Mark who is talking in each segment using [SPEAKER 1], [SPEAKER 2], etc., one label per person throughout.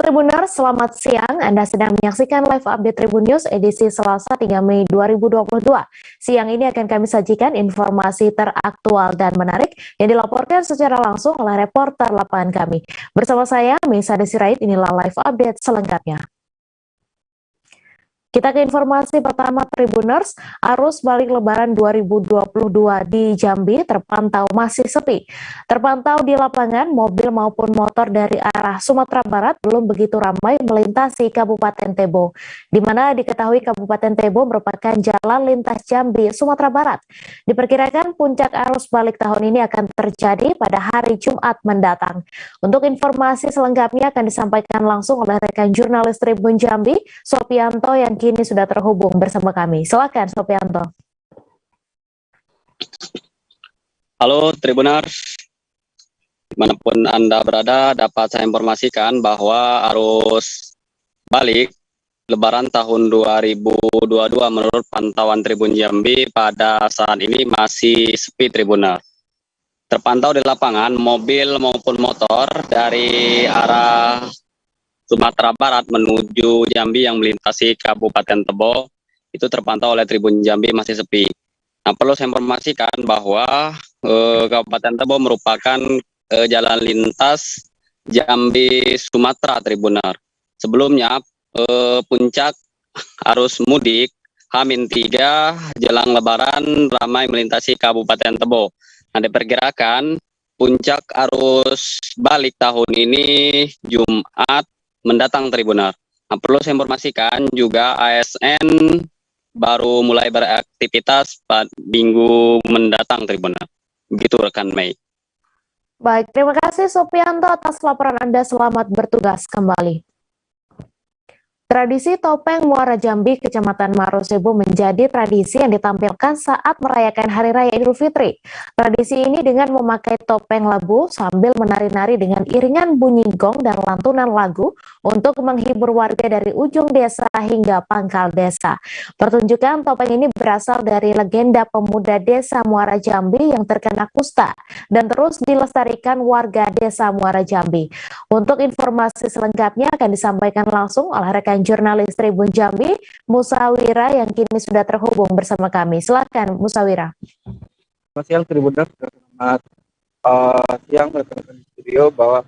[SPEAKER 1] Tribuners, selamat siang. Anda sedang menyaksikan live update Tribun News edisi Selasa 3 Mei 2022. Siang ini akan kami sajikan informasi teraktual dan menarik yang dilaporkan secara langsung oleh reporter lapangan kami. Bersama saya, Misa Desirait, inilah live update selengkapnya. Kita ke informasi pertama Tribuners, arus balik lebaran 2022 di Jambi terpantau masih sepi. Terpantau di lapangan, mobil maupun motor dari arah Sumatera Barat belum begitu ramai melintasi Kabupaten Tebo, di mana diketahui Kabupaten Tebo merupakan jalan lintas Jambi, Sumatera Barat. Diperkirakan puncak arus balik tahun ini akan terjadi pada hari Jumat mendatang. Untuk informasi selengkapnya akan disampaikan langsung oleh rekan jurnalis Tribun Jambi, Sopianto, yang kini sudah terhubung bersama kami. Silakan Sopianto.
[SPEAKER 2] Halo Tribuners, dimanapun Anda berada, dapat saya informasikan bahwa arus balik Lebaran tahun 2022 menurut pantauan Tribun Jambi pada saat ini masih sepi Tribuners. Terpantau di lapangan, mobil maupun motor dari arah Sumatera Barat menuju Jambi yang melintasi Kabupaten Tebo itu terpantau oleh Tribun Jambi masih sepi. Nah, perlu saya informasikan bahwa Kabupaten Tebo merupakan jalan lintas Jambi Sumatera Tribuner. Sebelumnya puncak arus mudik H-3 jelang Lebaran ramai melintasi Kabupaten Tebo. Nah, diperkirakan puncak arus balik tahun ini Jumat mendatang Tribuner. Nah, perlu saya informasikan juga ASN baru mulai beraktivitas pada minggu mendatang Tribuner. Begitu rekan Mei.
[SPEAKER 1] Baik, terima kasih Sopianto atas laporan Anda. Selamat bertugas kembali. Tradisi topeng Muara Jambi, Kecamatan Marosebo menjadi tradisi yang ditampilkan saat merayakan Hari Raya Idul Fitri. Tradisi ini dengan memakai topeng labu sambil menari-nari dengan iringan bunyi gong dan lantunan lagu untuk menghibur warga dari ujung desa hingga pangkal desa. Pertunjukan topeng ini berasal dari legenda pemuda desa Muara Jambi yang terkena kusta dan terus dilestarikan warga desa Muara Jambi. Untuk informasi selengkapnya akan disampaikan langsung oleh rekan jurnalis Tribun Jambi, Musawira, yang kini sudah terhubung bersama kami. Silakan Musawira.
[SPEAKER 3] Selamat siang Tribuners, selamat siang rekan-rekan studio bahwa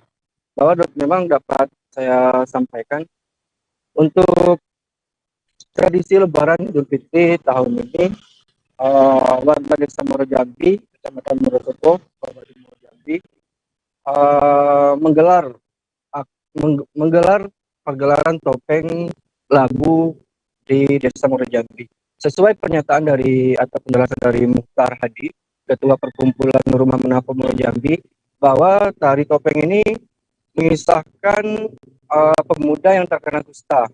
[SPEAKER 3] memang dapat saya sampaikan untuk tradisi Lebaran Idul Fitri tahun ini warga desa Muara Jambi, Kecamatan Marosebo, Kabupaten Muara Jambi menggelar pergelaran topeng labu di desa Muara Jambi. Sesuai pernyataan atau penjelasan dari Mukhtar Hadi, Ketua Perkumpulan Rumah Menapau Muara Jambi, bahwa tari topeng ini mengisahkan pemuda yang terkena kusta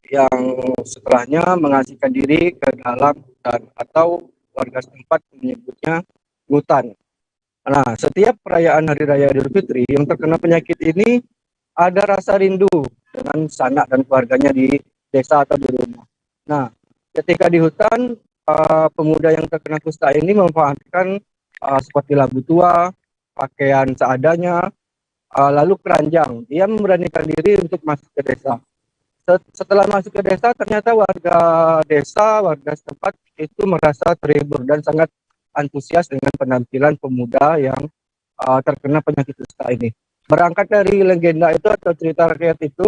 [SPEAKER 3] yang setelahnya mengasihkan diri ke dalam hutan atau warga setempat menyebutnya hutan. Nah, setiap perayaan Hari Raya Idul Fitri yang terkena penyakit ini ada rasa rindu dengan sanak dan keluarganya di desa atau di rumah. Nah, ketika di hutan, pemuda yang terkena kusta ini memanfaatkan seperti labu tua, pakaian seadanya, lalu keranjang. Ia memberanikan diri untuk masuk ke desa. Setelah masuk ke desa, ternyata warga setempat itu merasa terhibur dan sangat antusias dengan penampilan pemuda yang terkena penyakit kusta ini. Berangkat dari legenda itu atau cerita rakyat itu,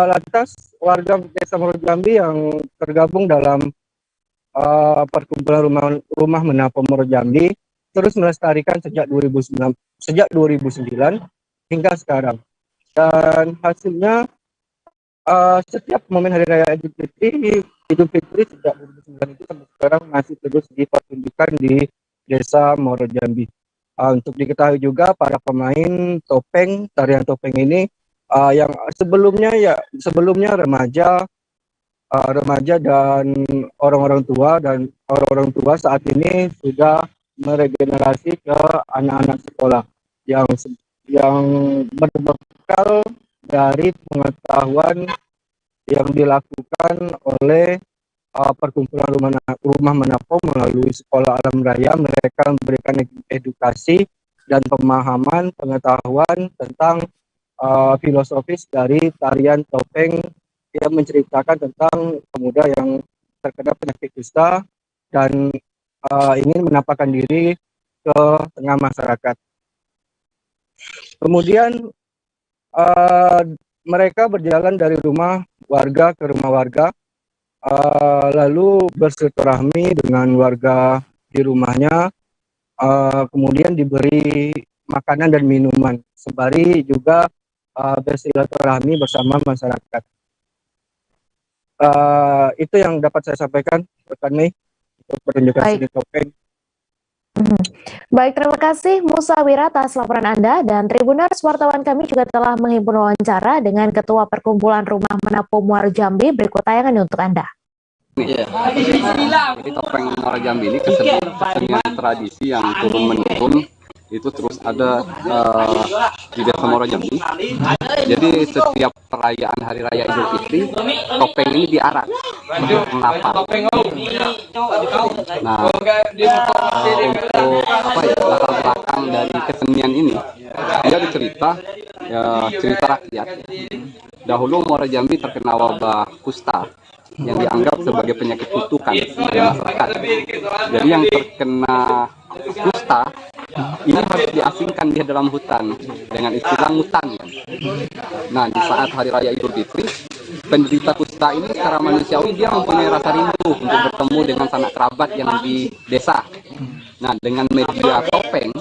[SPEAKER 3] lantas warga desa Muara Jambi yang tergabung dalam perkumpulan rumah menapau Muara Jambi terus melestarikan sejak 2009 hingga sekarang. Dan hasilnya setiap momen Hari Raya Idul Fitri sejak 2009 itu sampai sekarang masih terus dipertunjukkan di desa Muara Jambi. Untuk diketahui juga para pemain tarian topeng ini yang sebelumnya remaja dan orang-orang tua saat ini sudah meregenerasi ke anak-anak sekolah yang berbekal dari pengetahuan yang dilakukan oleh perkumpulan rumah menapau melalui sekolah alam raya. Mereka memberikan edukasi dan pemahaman pengetahuan tentang filosofis dari tarian topeng yang menceritakan tentang pemuda yang terkena penyakit kusta dan ingin menampakkan diri ke tengah masyarakat. Kemudian mereka berjalan dari rumah warga ke rumah warga, lalu bersilaturahmi dengan warga di rumahnya, kemudian diberi makanan dan minuman, sembari juga bersilaturahmi bersama masyarakat. Itu yang dapat saya sampaikan, rekan Mei, untuk pertunjukan seni topeng.
[SPEAKER 1] Baik, terima kasih Musa Wira atas laporan Anda, dan Tribuners, wartawan kami juga telah menghimpun wawancara dengan Ketua Perkumpulan Rumah Menapu Muara Jambi. Berikut tayangan untuk Anda.
[SPEAKER 4] Iya. Jadi topeng Muara Jambi ini kesenian tradisi yang turun-menurun itu terus ada di Desa Muara Jambi. Jadi setiap perayaan Hari Raya Idul Fitri, topeng ini diarak untuk menapar. Nah, untuk latar belakang dari kesenian ini, dia cerita rakyat. Dahulu Muara Jambi terkena wabah kusta yang dianggap sebagai penyakit kutukan oleh masyarakat. Jadi yang terkena kusta ini harus diasingkan di dalam hutan dengan istilah ngutan. Nah, di saat Hari Raya Idul Fitri, penderita kusta ini secara manusiawi dia mempunyai rasa rindu untuk bertemu dengan sanak kerabat yang di desa. Nah, dengan media topeng,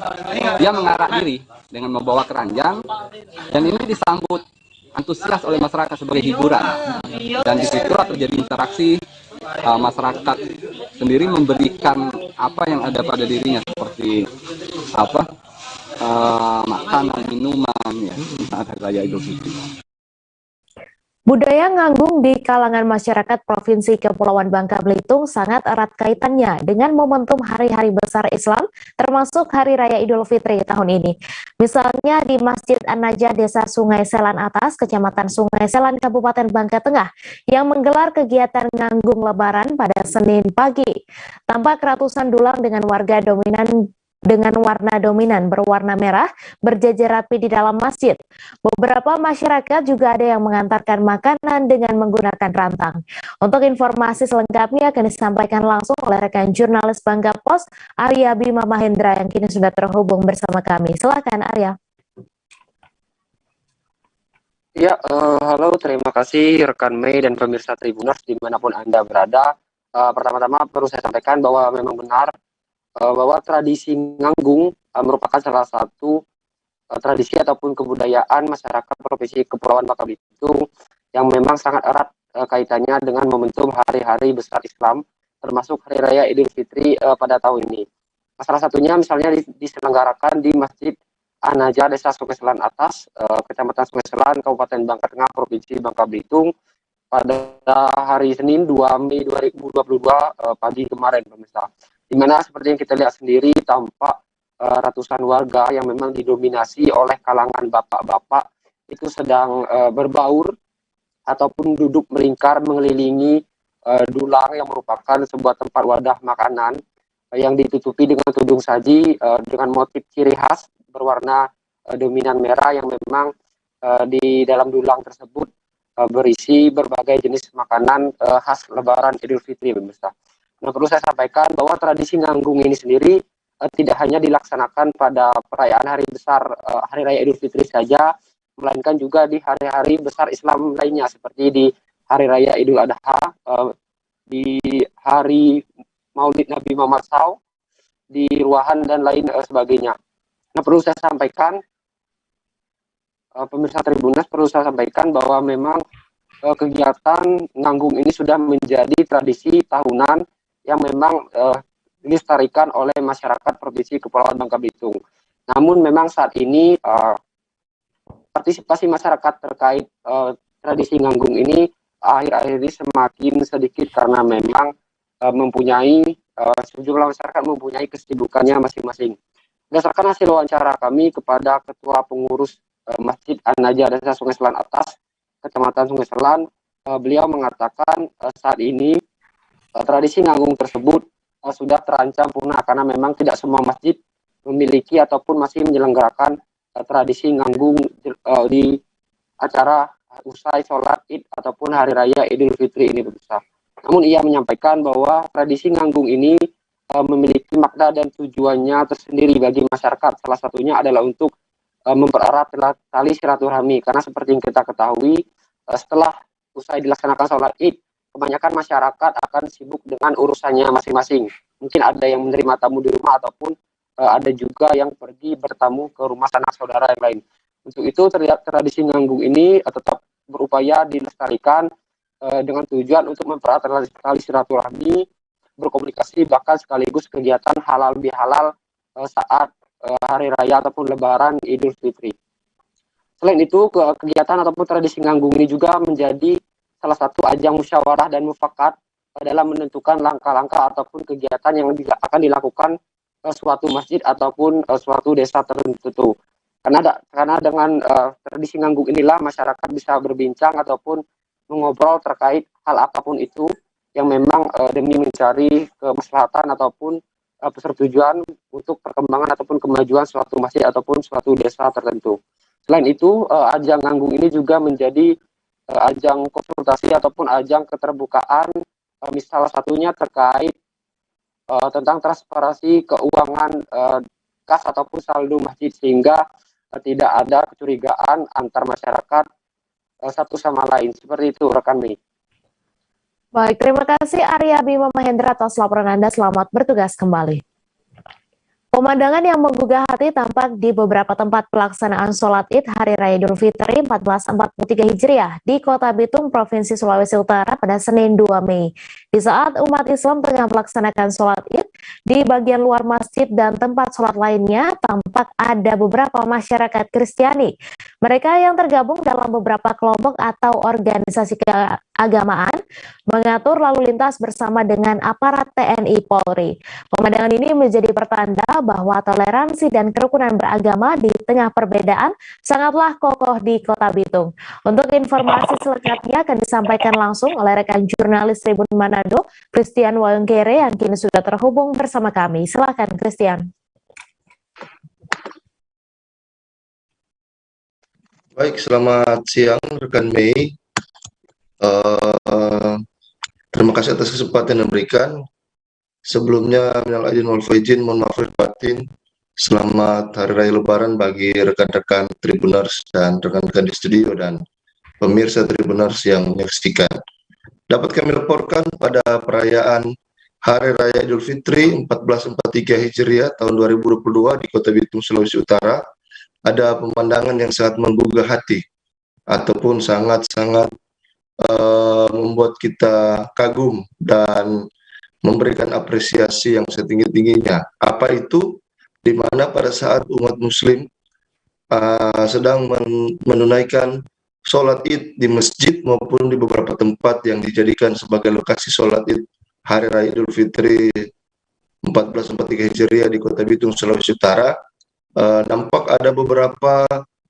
[SPEAKER 4] dia mengarak diri dengan membawa keranjang, dan ini disambut antusias oleh masyarakat sebagai hiburan. Dan disitulah terjadi interaksi, masyarakat sendiri memberikan apa yang ada pada dirinya, seperti makanan, minuman, ya, saat Hari Raya Idul Fitri.
[SPEAKER 1] Budaya nganggung di kalangan masyarakat Provinsi Kepulauan Bangka Belitung sangat erat kaitannya dengan momentum hari-hari besar Islam, termasuk Hari Raya Idul Fitri tahun ini. Misalnya di Masjid An-Najah Desa Sungai Selan Atas, Kecamatan Sungai Selan, Kabupaten Bangka Tengah, yang menggelar kegiatan nganggung Lebaran pada Senin pagi. Tampak ratusan dulang dengan warna dominan berwarna merah berjajar rapi di dalam masjid. Beberapa masyarakat juga ada yang mengantarkan makanan dengan menggunakan rantang. Untuk informasi selengkapnya akan disampaikan langsung oleh rekan jurnalis Bangka Post, Arya Bima Mahendra, yang kini sudah terhubung bersama kami. Silakan, Arya.
[SPEAKER 5] Ya, halo, terima kasih rekan Mei dan pemirsa Tribuners dimanapun Anda berada. Pertama-tama perlu saya sampaikan bahwa memang benar bahwa tradisi nganggung merupakan salah satu tradisi ataupun kebudayaan masyarakat Provinsi Kepulauan Bangka Belitung yang memang sangat erat kaitannya dengan momentum hari-hari besar Islam, termasuk Hari Raya Idul Fitri pada tahun ini. Salah satunya misalnya diselenggarakan di Masjid An-Najah Desa Sungai Selan Atas, Kecamatan Sungai Selan, Kabupaten Bangka Tengah, Provinsi Bangka Belitung pada hari Senin 2 Mei 2022 pagi kemarin, pemirsa. Di mana seperti yang kita lihat sendiri, tampak ratusan warga yang memang didominasi oleh kalangan bapak-bapak itu sedang berbaur ataupun duduk melingkar mengelilingi dulang yang merupakan sebuah tempat wadah makanan yang ditutupi dengan tudung saji dengan motif ciri khas berwarna dominan merah, yang memang di dalam dulang tersebut berisi berbagai jenis makanan khas Lebaran Idul Fitri, pemirsa. Nah, perlu saya sampaikan bahwa tradisi nganggung ini sendiri tidak hanya dilaksanakan pada perayaan hari besar Hari Raya Idul Fitri saja, melainkan juga di hari-hari besar Islam lainnya, seperti di Hari Raya Idul Adha, di hari Maulid Nabi Muhammad SAW, di Ruahan dan lain sebagainya. Nah, perlu saya sampaikan, pemirsa Tribuners, perlu saya sampaikan bahwa memang kegiatan nganggung ini sudah menjadi tradisi tahunan yang memang dilestarikan oleh masyarakat Provinsi Kepulauan Bangka Belitung. Namun memang saat ini partisipasi masyarakat terkait tradisi nganggung ini akhir-akhir ini semakin sedikit karena memang sejumlah masyarakat mempunyai kesibukannya masing-masing. Berdasarkan hasil wawancara kami kepada Ketua Pengurus Masjid An-Najah Desa Sungai Selan Atas, Kecamatan Sungai Selan, beliau mengatakan saat ini tradisi nganggung tersebut sudah terancam punah karena memang tidak semua masjid memiliki ataupun masih menyelenggarakan tradisi nganggung di acara usai sholat Id ataupun Hari Raya Idul Fitri ini pemirsa. Namun ia menyampaikan bahwa tradisi nganggung ini memiliki makna dan tujuannya tersendiri bagi masyarakat. Salah satunya adalah untuk mempererat tali silaturahmi, karena seperti yang kita ketahui setelah usai dilaksanakan sholat Id, kebanyakan masyarakat akan sibuk dengan urusannya masing-masing. Mungkin ada yang menerima tamu di rumah ataupun ada juga yang pergi bertamu ke rumah sanak saudara yang lain. Untuk itu tradisi nganggung ini tetap berupaya dilestarikan dengan tujuan untuk mempererat tali silaturahmi, berkomunikasi, bahkan sekaligus kegiatan halal bihalal saat hari raya ataupun lebaran Idul Fitri. Selain itu, kegiatan ataupun tradisi nganggung ini juga menjadi salah satu ajang musyawarah dan mufakat dalam menentukan langkah-langkah ataupun kegiatan yang akan dilakukan suatu masjid ataupun suatu desa tertentu. Karena dengan tradisi nganggung inilah masyarakat bisa berbincang ataupun mengobrol terkait hal apapun itu yang memang demi mencari kemaslahatan ataupun persetujuan untuk perkembangan ataupun kemajuan suatu masjid ataupun suatu desa tertentu. Selain itu, ajang nganggung ini juga menjadi ajang konsultasi ataupun ajang keterbukaan, salah satunya terkait tentang transparansi keuangan kas ataupun saldo masjid, sehingga tidak ada kecurigaan antar masyarakat satu sama lain. Seperti itu, rekan Mei.
[SPEAKER 1] Baik, terima kasih Arya Bima Mahendra atas laporan Anda. Selamat bertugas kembali. Pemandangan yang menggugah hati tampak di beberapa tempat pelaksanaan sholat Id Hari Raya Idul Fitri 1443 Hijriah di Kota Bitung, Provinsi Sulawesi Utara pada Senin 2 Mei. Di saat umat Islam tengah melaksanakan sholat Id, di bagian luar masjid dan tempat sholat lainnya tampak ada beberapa masyarakat Kristiani. Mereka yang tergabung dalam beberapa kelompok atau organisasi keagamaan mengatur lalu lintas bersama dengan aparat TNI Polri. Pemandangan ini menjadi pertanda bahwa toleransi dan kerukunan beragama di tengah perbedaan sangatlah kokoh di Kota Bitung. Untuk informasi selengkapnya akan disampaikan langsung oleh rekan jurnalis Tribun Manado, Christian Wayongkere, yang kini sudah terhubung bersama kami. Silakan, Christian.
[SPEAKER 6] Baik, selamat siang rekan Mei. Terima kasih atas kesempatan yang diberikan. Sebelumnya, minal aidin wal faizin, mohon maaf lahir batin. Selamat Hari Raya Lebaran bagi rekan-rekan Tribuners dan rekan-rekan di studio dan pemirsa Tribuners yang menyaksikan. Dapat kami laporkan pada perayaan Hari Raya Idul Fitri 1443 Hijriah tahun 2022 di Kota Bitung, Sulawesi Utara, ada pemandangan yang sangat menggugah hati ataupun sangat-sangat membuat kita kagum dan memberikan apresiasi yang setinggi-tingginya. Apa itu? Di mana pada saat umat muslim sedang menunaikan sholat Id di masjid maupun di beberapa tempat yang dijadikan sebagai lokasi sholat Id Hari Raya Idul Fitri 1443 Hijriah di Kota Bitung, Sulawesi Utara, nampak ada beberapa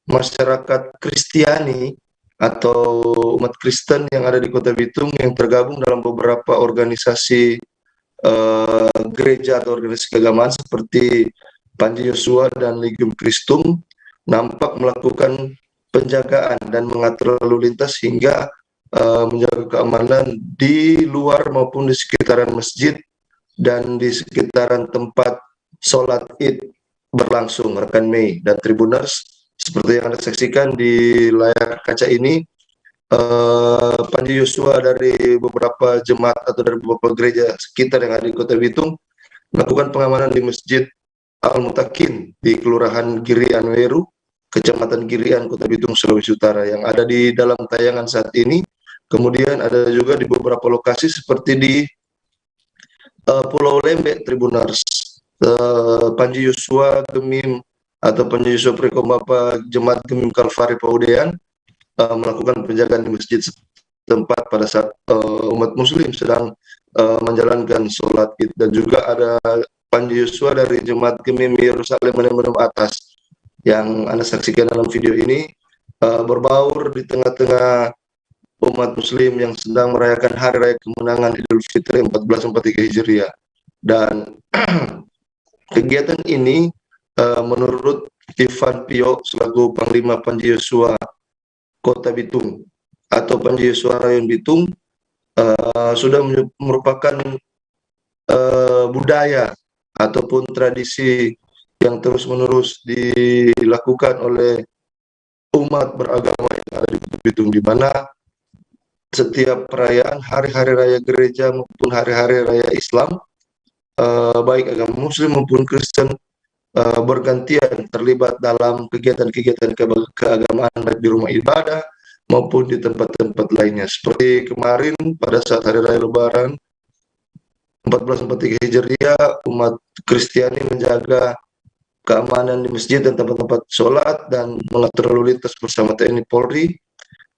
[SPEAKER 6] masyarakat Kristiani atau umat Kristen yang ada di Kota Bitung yang tergabung dalam beberapa organisasi gereja atau organisasi keagamaan seperti Panji Yosua dan Ligium Christum, nampak melakukan penjagaan dan mengatur lalu lintas hingga menjaga keamanan di luar maupun di sekitaran masjid dan di sekitaran tempat sholat Id berlangsung, rekan Mei dan Tribuners. Seperti yang Anda saksikan di layar kaca ini, Panji Yosua dari beberapa jemaat atau dari beberapa gereja sekitar yang ada di Kota Bitung melakukan pengamanan di Masjid Al-Mutakin di Kelurahan Girian Weru, Kecamatan Girian, Kota Bitung, Sulawesi Utara, yang ada di dalam tayangan saat ini. Kemudian ada juga di beberapa lokasi seperti di Pulau Lembek, Tribuners, Panji Yosua Gemim atau Panji Yosua Prekomapa Jemaat Gemim Kalvari Paudean melakukan penjagaan di masjid setempat pada saat umat muslim sedang menjalankan sholat Id. Dan juga ada Panji Yosua dari Jemaat Gemim Yerusalem Menem Atas yang Anda saksikan dalam video ini, berbaur di tengah-tengah umat muslim yang sedang merayakan Hari Raya Kemenangan Idul Fitri 1443 Hijriah. Dan kegiatan ini menurut Ivan Pio selaku Panglima Panji Yosua Kota Bitung atau Panjiwaswarayan Bitung sudah merupakan budaya ataupun tradisi yang terus-menerus dilakukan oleh umat beragama yang ada di Kota Bitung, di mana setiap perayaan hari-hari raya gereja maupun hari-hari raya Islam, baik agama Muslim maupun Kristen, bergantian terlibat dalam kegiatan-kegiatan keagamaan baik di rumah ibadah maupun di tempat-tempat lainnya. Seperti kemarin pada saat hari raya Lebaran 1443 Hijriah, umat Kristiani menjaga keamanan di masjid dan tempat-tempat sholat dan mengatur lalu lintas bersama TNI Polri.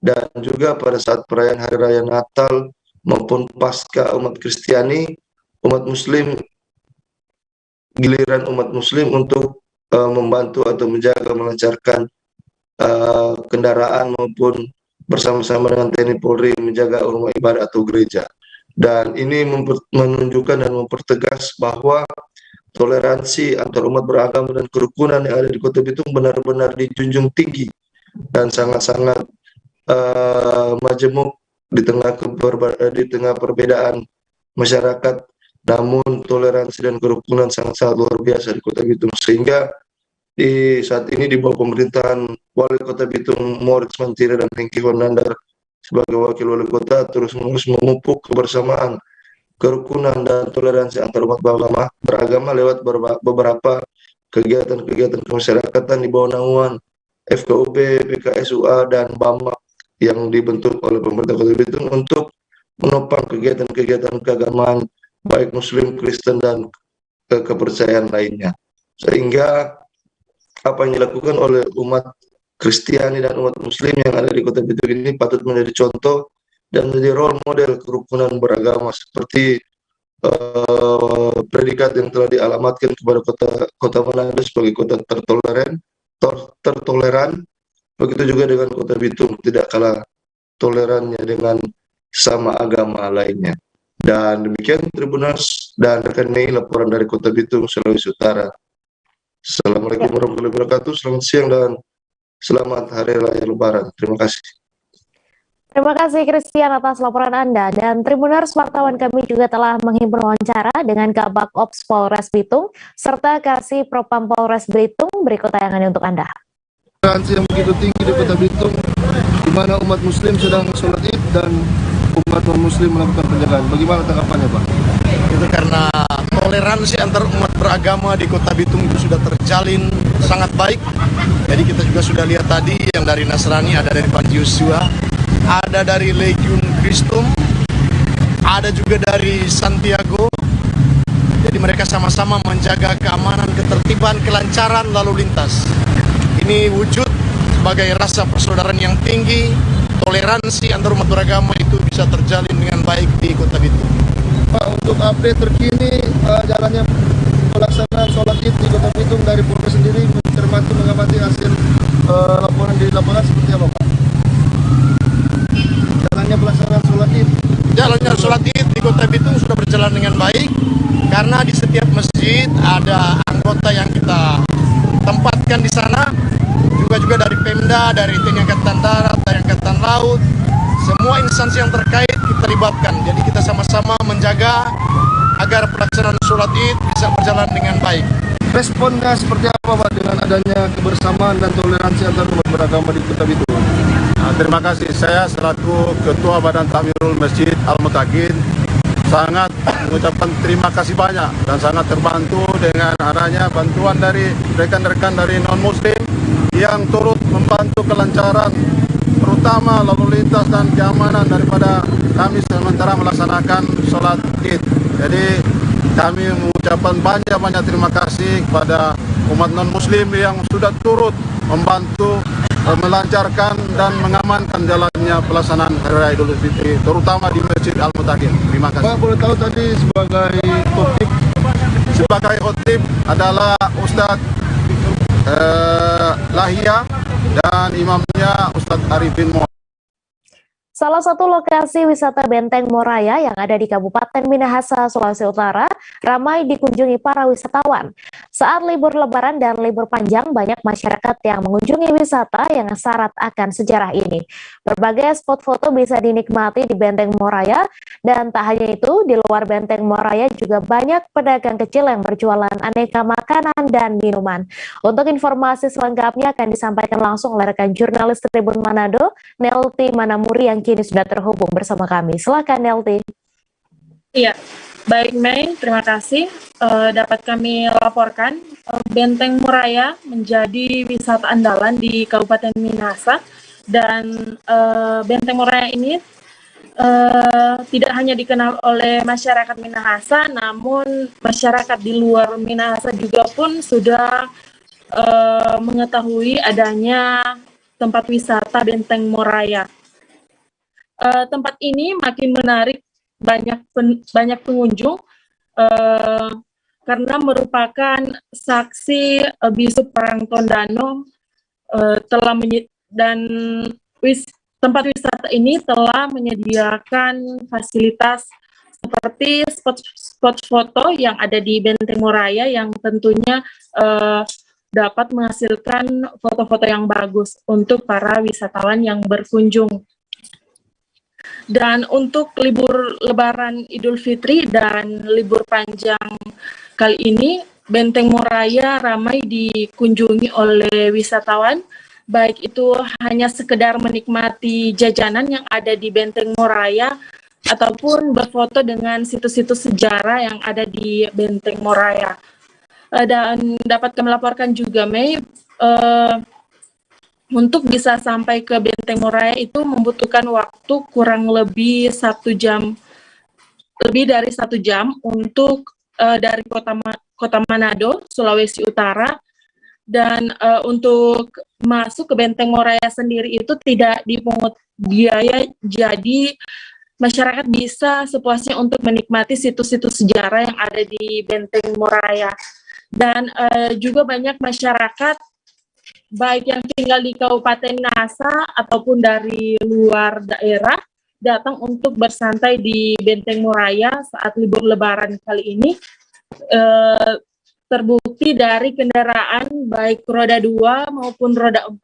[SPEAKER 6] Dan juga pada saat perayaan hari raya Natal maupun Pasca umat Kristiani, umat Muslim, giliran umat Muslim untuk membantu atau menjaga melancarkan kendaraan maupun bersama-sama dengan TNI Polri menjaga rumah ibadah atau gereja. Dan ini menunjukkan dan mempertegas bahwa toleransi antar umat beragama dan kerukunan yang ada di Kota Bitung benar-benar dijunjung tinggi dan sangat-sangat majemuk di tengah perbedaan masyarakat. Namun toleransi dan kerukunan sangat-sangat luar biasa di Kota Bitung, sehingga di saat ini di bawah pemerintahan Wali Kota Bitung Moritz Mantira dan Hengki Honandar sebagai Wakil Wali Kota terus-menerus memupuk kebersamaan, kerukunan dan toleransi antar umat beragama lewat beberapa kegiatan-kegiatan kemasyarakatan di bawah naungan FKUB, PKSUA dan BAMAK yang dibentuk oleh pemerintah Kota Bitung untuk menopang kegiatan-kegiatan keagamaan baik Muslim, Kristen, dan kepercayaan lainnya. Sehingga apa yang dilakukan oleh umat Kristiani dan umat Muslim yang ada di Kota Bitung ini patut menjadi contoh dan menjadi role model kerukunan beragama, seperti predikat yang telah dialamatkan kepada kota Manado sebagai kota tertoleran. Begitu juga dengan Kota Bitung, tidak kalah tolerannya dengan sama agama lainnya. Dan demikian Tribuners dan rekan Mei, laporan dari Kota Bitung, Sulawesi Utara. Assalamualaikum warahmatullahi wabarakatuh. Selamat siang dan selamat Hari Raya Lebaran. Terima kasih.
[SPEAKER 1] Terima kasih Christian atas laporan Anda. Dan Tribuners, wartawan kami juga telah menghimpun wawancara dengan Kabak Ops Polres Bitung serta Kasih Propam Polres Bitung. Berikut tayangannya untuk Anda.
[SPEAKER 7] Toleransi yang begitu tinggi di Kota Bitung, di mana umat Muslim sedang sholat Id dan umat non-Muslim melakukan penjagaan. Bagaimana tanggapannya, Pak?
[SPEAKER 8] Itu karena toleransi antar umat beragama di Kota Bitung itu sudah terjalin sangat baik. Jadi kita juga sudah lihat tadi yang dari Nasrani, ada dari Panjiwaswara, ada dari Legiun Christum, ada juga dari Santiago. Jadi mereka sama-sama menjaga keamanan, ketertiban, kelancaran lalu lintas. Ini wujud sebagai rasa persaudaraan yang tinggi, toleransi antar umat beragama itu bisa terjalin dengan baik di Kota Bitung.
[SPEAKER 7] Pak, untuk update terkini jalannya pelaksanaan sholat Id di Kota Bitung dari Polres sendiri mengamati hasil laporan di lapangan seperti apa, Pak? Jalannya pelaksanaan sholat Id.
[SPEAKER 8] Jalannya sholat Id di Kota Bitung sudah berjalan dengan baik karena di setiap masjid ada anggota yang kita tempatkan di sana, juga dari Pemda, dari TNI Angkatan Darat, dari Angkatan Laut, semua instansi yang terkait kita libatkan. Jadi kita sama-sama menjaga agar pelaksanaan sholat Id bisa berjalan dengan baik.
[SPEAKER 7] Responnya seperti apa, Pak, dengan adanya kebersamaan dan toleransi antar umat beragama di Kota Bitung?
[SPEAKER 9] Terima kasih. Saya selaku Ketua Badan Takmirul Masjid Al-Mutakin sangat mengucapkan terima kasih banyak dan sangat terbantu dengan adanya bantuan dari rekan-rekan dari non-Muslim yang turut membantu kelancaran terutama lalu lintas dan keamanan daripada kami sementara melaksanakan sholat Id. Jadi kami mengucapkan banyak terima kasih kepada umat non-Muslim yang sudah turut membantu melancarkan dan mengamankan jalannya pelaksanaan Hari Raya Idul Fitri, terutama di Masjid Al-Mutakin. Terima kasih.
[SPEAKER 7] Pak, boleh tahu tadi sebagai khotib?
[SPEAKER 9] Sebagai khotib adalah Ustadz Lahia dan imamnya Ustadz Arifin Muhammad.
[SPEAKER 1] Salah satu lokasi wisata Benteng Moraya yang ada di Kabupaten Minahasa, Sulawesi Utara, ramai dikunjungi para wisatawan. Saat libur Lebaran dan libur panjang, banyak masyarakat yang mengunjungi wisata yang syarat akan sejarah ini. Berbagai spot foto bisa dinikmati di Benteng Moraya, dan tak hanya itu, di luar Benteng Moraya juga banyak pedagang kecil yang berjualan aneka makanan dan minuman. Untuk informasi selengkapnya akan disampaikan langsung oleh rekan jurnalis Tribun Manado, Nelty Manamuri yang kini sudah terhubung bersama kami. Silakan Nelty.
[SPEAKER 10] Iya, baik Mei, terima kasih. Dapat kami laporkan, Benteng Moraya menjadi wisata andalan di Kabupaten Minahasa, dan Benteng Moraya ini tidak hanya dikenal oleh masyarakat Minahasa, namun masyarakat di luar Minahasa juga pun sudah mengetahui adanya tempat wisata Benteng Moraya. Tempat ini makin menarik banyak pengunjung karena merupakan saksi bisu Perang Tondano tempat wisata ini telah menyediakan fasilitas seperti spot foto yang ada di Benteng Moraya yang tentunya dapat menghasilkan foto-foto yang bagus untuk para wisatawan yang berkunjung. Dan untuk libur Lebaran Idul Fitri dan libur panjang kali ini, Benteng Moraya ramai dikunjungi oleh wisatawan, baik itu hanya sekedar menikmati jajanan yang ada di Benteng Moraya, ataupun berfoto dengan situs-situs sejarah yang ada di Benteng Moraya. Dan dapat kami laporkan juga, Mei, untuk bisa sampai ke Benteng Moraya itu membutuhkan waktu kurang lebih 1 jam, lebih dari 1 jam untuk dari kota Manado, Sulawesi Utara, dan untuk masuk ke Benteng Moraya sendiri itu tidak dipungut biaya, jadi masyarakat bisa sepuasnya untuk menikmati situs-situs sejarah yang ada di Benteng Moraya. Dan juga banyak masyarakat baik yang tinggal di Kabupaten Minahasa ataupun dari luar daerah datang untuk bersantai di Benteng Moraya saat libur Lebaran kali ini. Terbukti dari kendaraan baik roda 2 maupun roda 4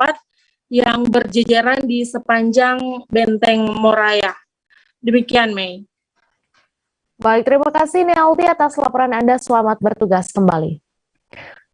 [SPEAKER 10] yang berjejeran di sepanjang Benteng Moraya. Demikian, Mei.
[SPEAKER 1] Baik, terima kasih Nelty atas laporan Anda. Selamat bertugas kembali.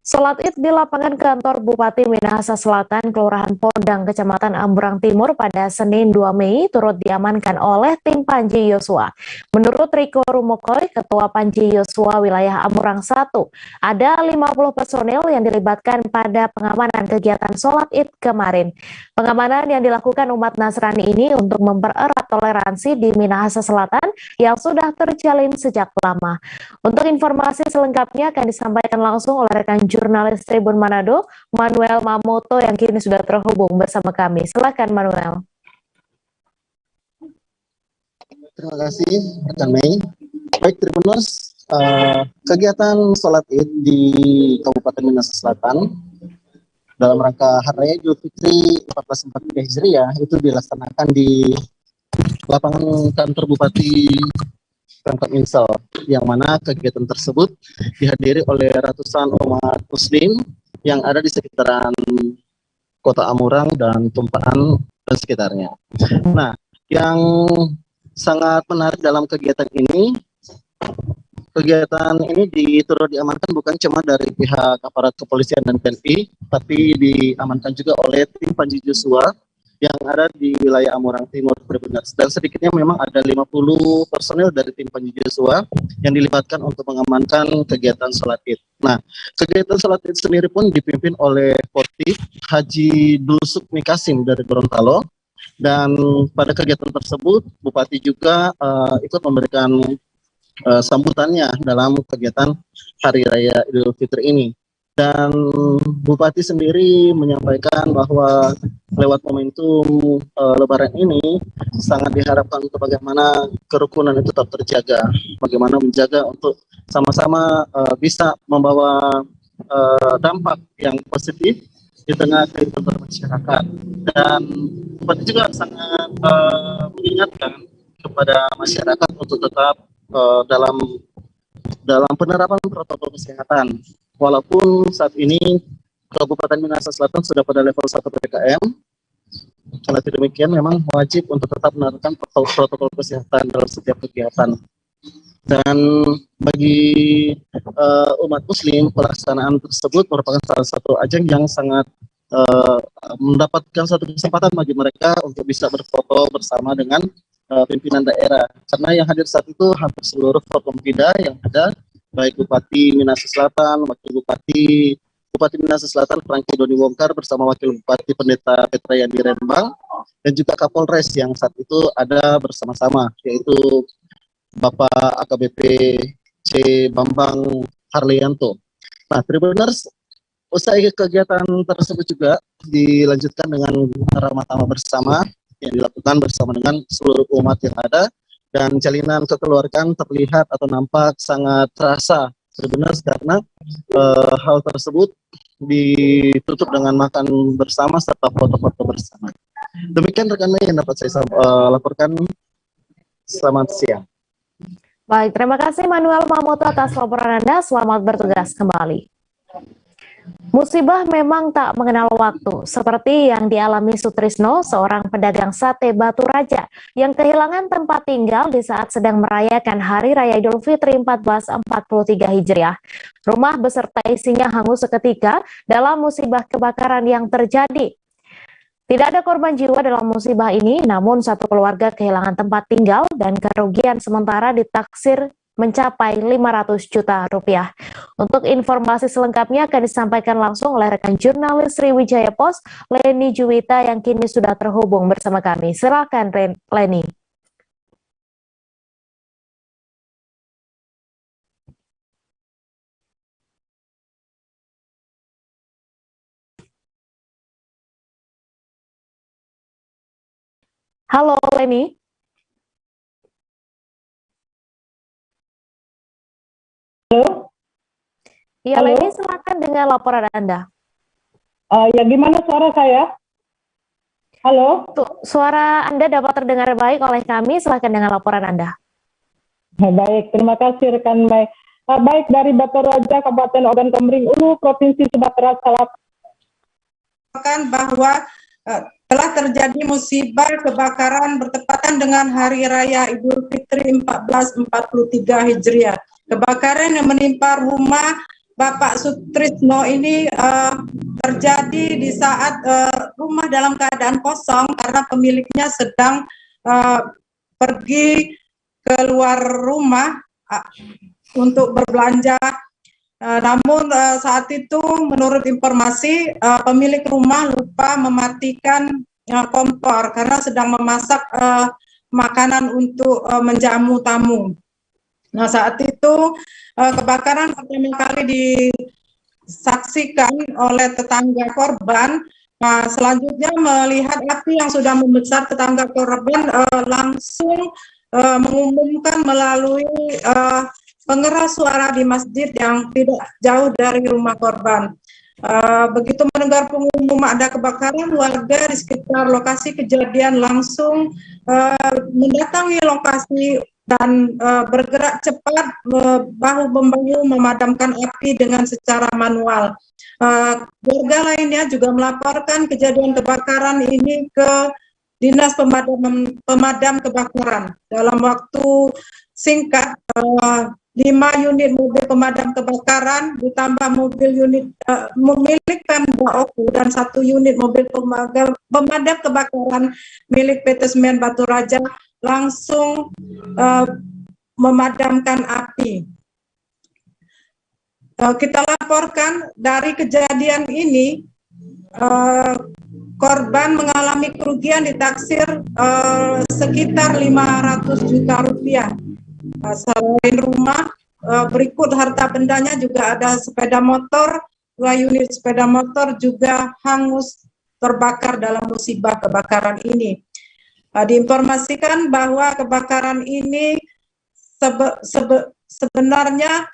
[SPEAKER 1] Sholat Id di lapangan kantor Bupati Minahasa Selatan, Kelurahan Podang, Kecamatan Ambrang Timur pada Senin 2 Mei turut diamankan oleh tim Panji Yosua. Menurut Riko Rumokoy, Ketua Panji Yosua wilayah Ambrang 1, ada 50 personil yang dilibatkan pada pengamanan kegiatan sholat Id kemarin. Pengamanan yang dilakukan umat Nasrani ini untuk mempererat toleransi di Minahasa Selatan yang sudah terjalin sejak lama. Untuk informasi selengkapnya akan disampaikan langsung oleh rekan jurnalis Tribun Manado, Manuel Mamoto yang kini sudah terhubung bersama kami. Silakan Manuel.
[SPEAKER 11] Terima kasih rekan Mei. Baik Tribuners, kegiatan sholat Id di Kabupaten Minahasa Selatan dalam rangka Hari Raya Idul Fitri 1443 Hijriah itu dilaksanakan di lapangan kantor Bupati Pemkab Minsel, yang mana kegiatan tersebut dihadiri oleh ratusan umat muslim yang ada di sekitaran Kota Amurang dan Tumpahan dan sekitarnya. Nah, yang sangat menarik dalam kegiatan ini turut diamankan bukan cuma dari pihak aparat kepolisian dan TNI, tapi diamankan juga oleh tim Panji Yosua yang ada di wilayah Amurang Timur. Dan sedikitnya memang ada 50 personil dari tim Panji Yosua yang dilibatkan untuk mengamankan kegiatan sholat Id. Nah, kegiatan sholat Id sendiri pun dipimpin oleh Portif Haji Dulsuk Mikasim dari Gorontalo, dan pada kegiatan tersebut Bupati juga ikut memberikan sambutannya dalam kegiatan Hari Raya Idul Fitri ini. Dan Bupati sendiri menyampaikan bahwa lewat momentum Lebaran ini sangat diharapkan untuk bagaimana kerukunan itu tetap terjaga, bagaimana menjaga untuk sama-sama bisa membawa dampak yang positif di tengah kehidupan masyarakat. Dan Bupati juga sangat mengingatkan kepada masyarakat untuk tetap dalam penerapan protokol kesehatan. Walaupun saat ini Kabupaten Minahasa Selatan sudah pada level 1 PPKM, karena demikian memang wajib untuk tetap menerapkan protokol kesehatan dalam setiap kegiatan. Dan bagi umat muslim, pelaksanaan tersebut merupakan salah satu ajang yang sangat mendapatkan satu kesempatan bagi mereka untuk bisa berfoto bersama dengan pimpinan daerah. Karena yang hadir saat itu hampir seluruh Forkompimda yang ada, baik Bupati Minahasa Selatan, Wakil Bupati Minahasa Selatan Franky Doni Wongkar bersama Wakil Bupati Pendeta Petra Yandi Rembang, dan juga Kapolres yang saat itu ada bersama-sama, yaitu Bapak AKBP C. Bambang Harlianto. Nah, Tribuners, usai kegiatan tersebut juga dilanjutkan dengan ramah tamah bersama yang dilakukan bersama dengan seluruh umat yang ada, dan jalinan kekeluargaan terlihat atau nampak sangat terasa Tribuners, karena hal tersebut ditutup dengan makan bersama serta foto-foto bersama. Demikian rekan media yang dapat saya laporkan. Selamat siang.
[SPEAKER 1] Baik, terima kasih Manuel Mamoto atas laporan Anda. Selamat bertugas kembali. Musibah memang tak mengenal waktu, seperti yang dialami Sutrisno, seorang pedagang sate Batu Raja yang kehilangan tempat tinggal di saat sedang merayakan Hari Raya Idul Fitri 1443 Hijriah. Rumah beserta isinya hangus seketika dalam musibah kebakaran yang terjadi. Tidak ada korban jiwa dalam musibah ini, namun satu keluarga kehilangan tempat tinggal dan kerugian sementara ditaksir mencapai 500 juta rupiah. Untuk informasi selengkapnya akan disampaikan langsung oleh rekan jurnalis Sriwijaya Post, Leni Juwita, yang kini sudah terhubung bersama kami. Silakan Leni. Halo Leni.
[SPEAKER 12] Halo?
[SPEAKER 1] Iya,
[SPEAKER 12] Halo?
[SPEAKER 1] Leni, silakan dengan laporan Anda.
[SPEAKER 12] Ya, gimana suara saya? Halo?
[SPEAKER 1] Tuh, suara Anda dapat terdengar baik oleh kami, silakan dengan laporan Anda.
[SPEAKER 12] Baik, terima kasih rekan baik. Baik, dari Batu Raja, Kabupaten Ogan Komering Ulu, Provinsi Sumatera Selatan, bahwa telah terjadi musibah kebakaran bertepatan dengan Hari Raya Idul Fitri 1443 Hijriah. Kebakaran yang menimpa rumah Bapak Sutrisno ini terjadi di saat rumah dalam keadaan kosong karena pemiliknya sedang pergi keluar rumah untuk berbelanja. Namun saat itu menurut informasi pemilik rumah lupa mematikan kompor karena sedang memasak makanan untuk menjamu tamu. Nah, saat itu kebakaran pertama kali disaksikan oleh tetangga korban. Nah, selanjutnya melihat api yang sudah membesar, tetangga korban langsung mengumumkan melalui pengeras suara di masjid yang tidak jauh dari rumah korban. Begitu mendengar pengumuman ada kebakaran, warga di sekitar lokasi kejadian langsung mendatangi lokasi dan bergerak cepat bahu-membahu memadamkan api dengan secara manual. Warga lainnya juga melaporkan kejadian kebakaran ini ke Dinas Pemadam Kebakaran. Dalam waktu singkat, 5 unit mobil pemadam kebakaran ditambah mobil unit milik Pemda Oku dan 1 unit mobil pemadam kebakaran milik PT Semen Batu Raja langsung memadamkan api. Kita laporkan dari kejadian ini korban mengalami kerugian ditaksir sekitar 500 juta rupiah. Selain rumah, berikut harta bendanya juga ada sepeda motor, 2 unit sepeda motor juga hangus terbakar dalam musibah kebakaran ini. Diinformasikan bahwa kebakaran ini sebenarnya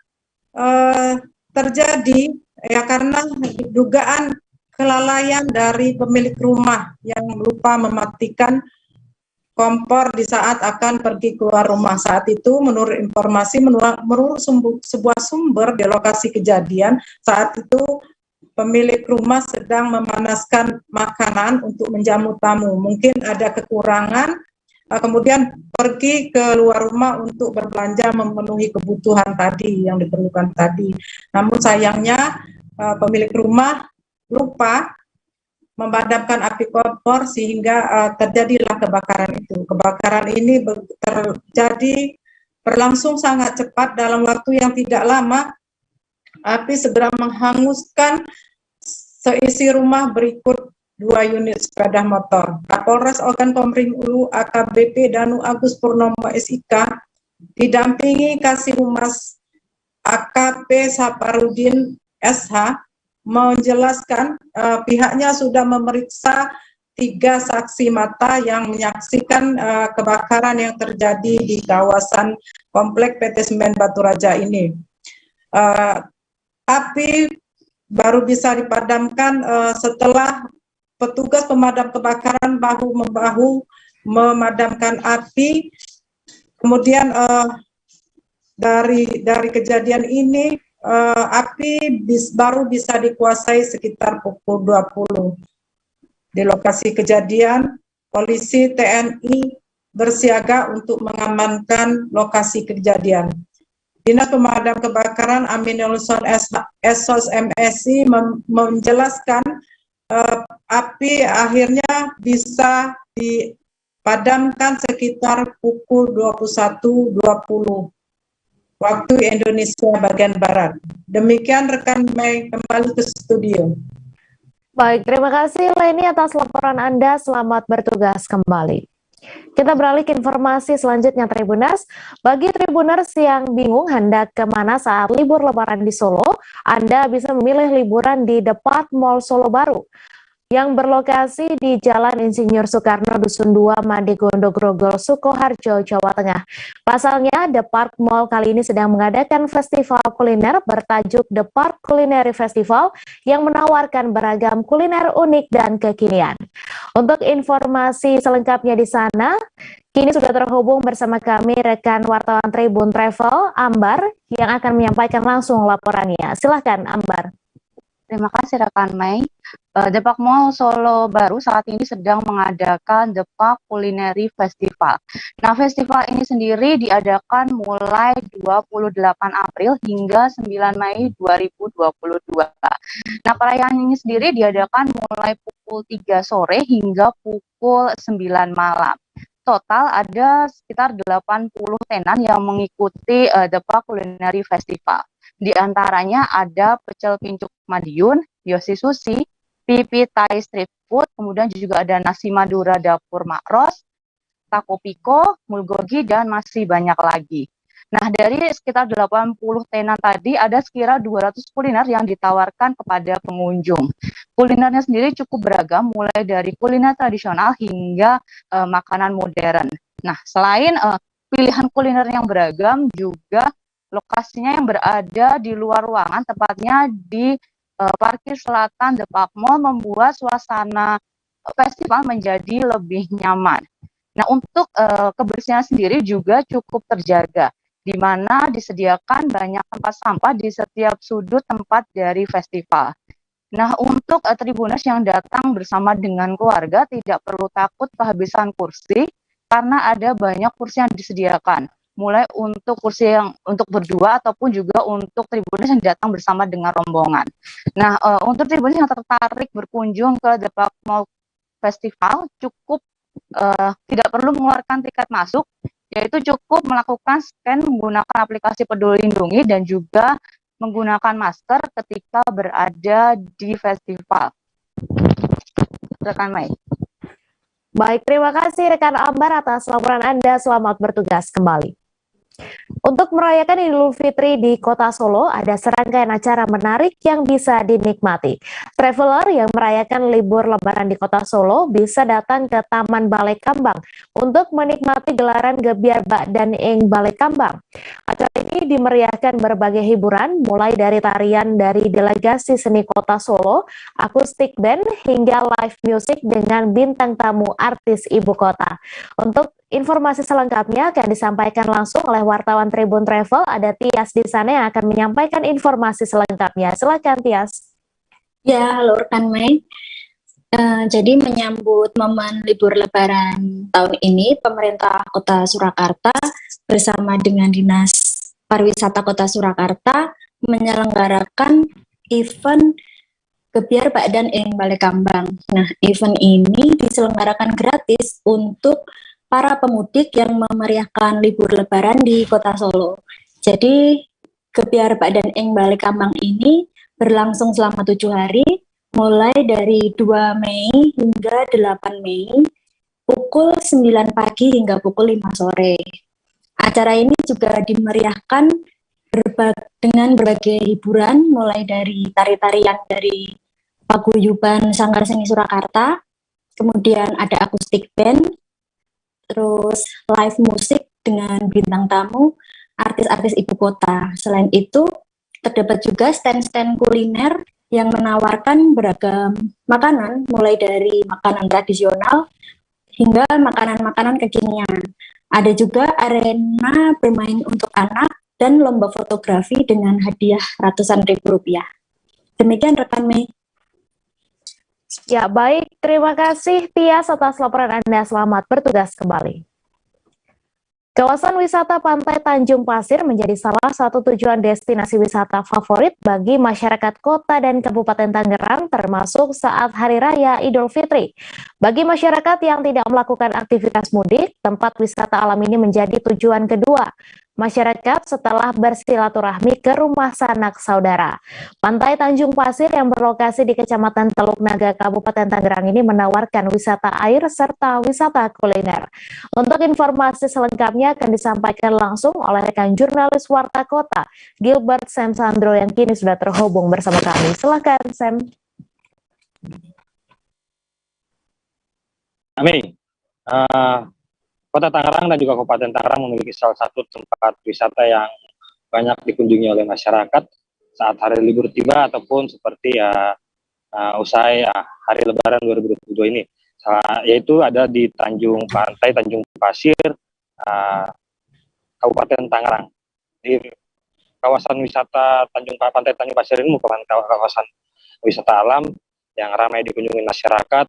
[SPEAKER 12] terjadi ya karena dugaan kelalaian dari pemilik rumah yang lupa mematikan kompor di saat akan pergi keluar rumah. Saat itu menurut informasi menurut sebuah sumber di lokasi kejadian, saat itu pemilik rumah sedang memanaskan makanan untuk menjamu tamu. Mungkin ada kekurangan, kemudian pergi ke luar rumah untuk berbelanja memenuhi kebutuhan tadi yang diperlukan tadi. Namun sayangnya pemilik rumah lupa memadamkan api kompor sehingga terjadilah kebakaran itu. Kebakaran ini terjadi berlangsung sangat cepat dalam waktu yang tidak lama. Api segera menghanguskan seisi rumah berikut 2 unit sepeda motor. Kapolres Ogan Komering Ulu AKBP Danu Agus Purnomo SIK didampingi Kasih Humas AKP Saparudin SH menjelaskan pihaknya sudah memeriksa 3 saksi mata yang menyaksikan kebakaran yang terjadi di kawasan Komplek PT Semen Batu Raja ini. Api baru bisa dipadamkan setelah petugas pemadam kebakaran bahu-membahu memadamkan api. Kemudian dari kejadian ini api baru bisa dikuasai sekitar pukul 20. Di lokasi kejadian, polisi TNI bersiaga untuk mengamankan lokasi kejadian. Dinas Pemadam Kebakaran Aminul Son SOS MSI menjelaskan api akhirnya bisa dipadamkan sekitar pukul 21.20 waktu Indonesia bagian Barat. Demikian rekan Mei, kembali ke studio.
[SPEAKER 1] Baik, terima kasih Leni atas laporan Anda. Selamat bertugas kembali. Kita beralih ke informasi selanjutnya Tribuners. Bagi Tribuners yang bingung hendak kemana saat libur lebaran di Solo, Anda bisa memilih liburan di The Park Mall Solo Baru yang berlokasi di Jalan Insinyur Soekarno Dusun 2, Mandigondo, Grogol, Sukoharjo, Jawa Tengah. Pasalnya, The Park Mall kali ini sedang mengadakan festival kuliner bertajuk The Park Culinary Festival yang menawarkan beragam kuliner unik dan kekinian. Untuk informasi selengkapnya di sana, kini sudah terhubung bersama kami rekan wartawan Tribun Travel, Ambar, yang akan menyampaikan langsung laporannya. Silahkan, Ambar.
[SPEAKER 13] Terima kasih rekan Mei. The Park Mall Solo Baru saat ini sedang mengadakan The Park Culinary Festival. Nah, festival ini sendiri diadakan mulai 28 April hingga 9 Mei 2022. Nah, perayaan ini sendiri diadakan mulai pukul 3 sore hingga pukul 9 malam. Total ada sekitar 80 tenan yang mengikuti The Park Culinary Festival. Di antaranya ada pecel pincuk Madiun, Yosi Sushi, Pipi Thai Street Food, kemudian juga ada nasi Madura Dapur Makros, Taco Pico, Mulgogi, dan masih banyak lagi. Nah, dari sekitar 80 tenan tadi, ada sekira 200 kuliner yang ditawarkan kepada pengunjung. Kulinernya sendiri cukup beragam, mulai dari kuliner tradisional hingga makanan modern. Nah, selain pilihan kuliner yang beragam, juga lokasinya yang berada di luar ruangan, tepatnya di parkir selatan The Park Mall, membuat suasana festival menjadi lebih nyaman. Nah, untuk kebersihan sendiri juga cukup terjaga, di mana disediakan banyak tempat sampah di setiap sudut tempat dari festival. Nah, untuk Tribuners yang datang bersama dengan keluarga tidak perlu takut kehabisan kursi, karena ada banyak kursi yang disediakan. Mulai untuk kursi yang untuk berdua ataupun juga untuk Tribuners yang datang bersama dengan rombongan. Nah, untuk Tribuners yang tertarik berkunjung ke The Park Mall Festival, cukup tidak perlu mengeluarkan tiket masuk, yaitu cukup melakukan scan menggunakan aplikasi Peduli Lindungi dan juga menggunakan masker ketika berada di festival. Rekan Mei.
[SPEAKER 1] Baik, terima kasih rekan Ambar atas laporan Anda. Selamat bertugas kembali. Untuk merayakan Idul Fitri di Kota Solo, ada serangkaian acara menarik yang bisa dinikmati. Traveler yang merayakan libur Lebaran di Kota Solo bisa datang ke Taman Balai Kambang untuk menikmati gelaran Gebiar Bak dan Ing Balai Kambang. Acara ini dimeriahkan berbagai hiburan, mulai dari tarian dari delegasi seni Kota Solo, akustik band, hingga live music dengan bintang tamu artis ibu kota. Untuk informasi selengkapnya akan disampaikan langsung oleh wartawan Tribun Travel. Ada Tias di sana yang akan menyampaikan informasi selengkapnya. Silakan Tias.
[SPEAKER 14] Ya, halo rekan Mei. Jadi menyambut momen libur Lebaran tahun ini, pemerintah Kota Surakarta bersama dengan Dinas Pariwisata Kota Surakarta menyelenggarakan event Gebiar Bak dan Ing Balai Kambang. Nah, event ini diselenggarakan gratis untuk para pemudik yang memeriahkan libur Lebaran di Kota Solo. Jadi, Gebiar Bak dan Ing Balai Kambang ini berlangsung selama 7 hari, mulai dari 2 Mei hingga 8 Mei, pukul 9 pagi hingga pukul 5 sore. Acara ini juga dimeriahkan dengan berbagai hiburan, mulai dari tari-tarian dari paguyuban Sanggar Seni Surakarta, kemudian ada akustik band, terus live musik dengan bintang tamu, artis-artis ibu kota. Selain itu, terdapat juga stand-stand kuliner yang menawarkan beragam makanan, mulai dari makanan tradisional hingga makanan-makanan kekinian. Ada juga arena bermain untuk anak dan lomba fotografi dengan hadiah ratusan ribu rupiah. Demikian rekan Mei.
[SPEAKER 1] Ya, baik. Terima kasih Tias atas laporan Anda. Selamat bertugas kembali. Kawasan wisata Pantai Tanjung Pasir menjadi salah satu tujuan destinasi wisata favorit bagi masyarakat kota dan Kabupaten Tangerang, termasuk saat Hari Raya Idul Fitri. Bagi masyarakat yang tidak melakukan aktivitas mudik, tempat wisata alam ini menjadi tujuan kedua masyarakat setelah bersilaturahmi ke rumah sanak saudara. Pantai Tanjung Pasir yang berlokasi di Kecamatan Teluk Naga, Kabupaten Tangerang ini menawarkan wisata air serta wisata kuliner. Untuk informasi selengkapnya akan disampaikan langsung oleh rekan jurnalis Warta Kota, Gilbert Sam Sandro, yang kini sudah terhubung bersama kami. Silakan, Sam.
[SPEAKER 15] Ami, Kota Tangerang dan juga Kabupaten Tangerang memiliki salah satu tempat wisata yang banyak dikunjungi oleh masyarakat saat hari libur tiba ataupun seperti usai hari Lebaran 2022 ini, yaitu ada di Pantai Tanjung Pasir, Kabupaten Tangerang. Di kawasan wisata Pantai Tanjung Pasir ini merupakan kawasan wisata alam yang ramai dikunjungi masyarakat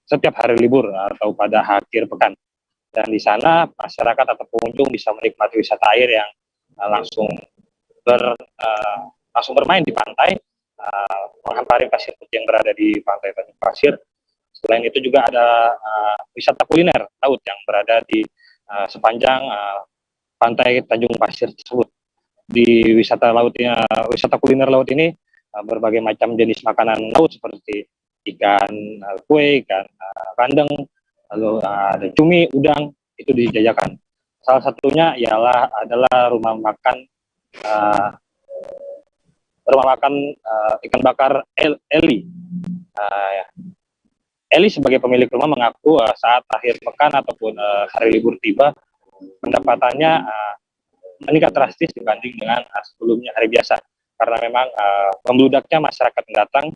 [SPEAKER 15] setiap hari libur atau pada akhir pekan. Dan di sana masyarakat atau pengunjung bisa menikmati wisata air yang langsung bermain di pantai, menghampiri pasir putih yang berada di Pantai Tanjung Pasir. Selain itu juga ada wisata kuliner laut yang berada di sepanjang Pantai Tanjung Pasir tersebut. Di wisata kuliner laut ini berbagai macam jenis makanan laut seperti ikan kue, ikan bandeng, lalu ada cumi, udang, itu dijajakan. Salah satunya adalah rumah makan ikan bakar Eli. Eli sebagai pemilik rumah mengaku saat akhir pekan ataupun hari libur tiba, pendapatannya meningkat drastis dibanding dengan sebelumnya hari biasa, karena memang membludaknya masyarakat yang datang,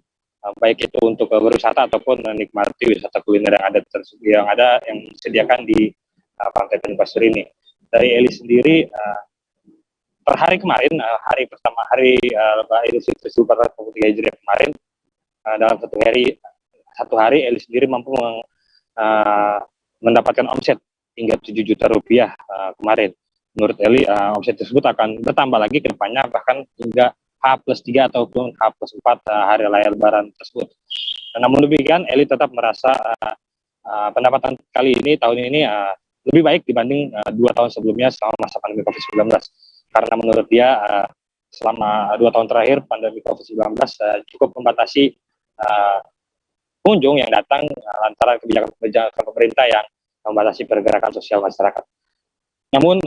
[SPEAKER 15] baik itu untuk berwisata ataupun menikmati wisata kuliner yang disediakan di Pantai Tanjung Pasir ini. Dari Eli sendiri, per hari kemarin, hari pertama Idul Fitri 1443 Hijriah kemarin, dalam satu hari Eli sendiri mampu mendapatkan omset hingga 7 juta rupiah kemarin. Menurut Eli, omset tersebut akan bertambah lagi ke depannya, bahkan hingga H+3 ataupun H+4 hari raya Lebaran tersebut. Namun demikian, Eli tetap merasa pendapatan tahun ini lebih baik dibanding 2 tahun sebelumnya selama masa pandemi COVID-19. Karena menurut dia, selama 2 tahun terakhir pandemi COVID-19 cukup membatasi pengunjung yang datang lantaran kebijakan pemerintah yang membatasi pergerakan sosial masyarakat. Namun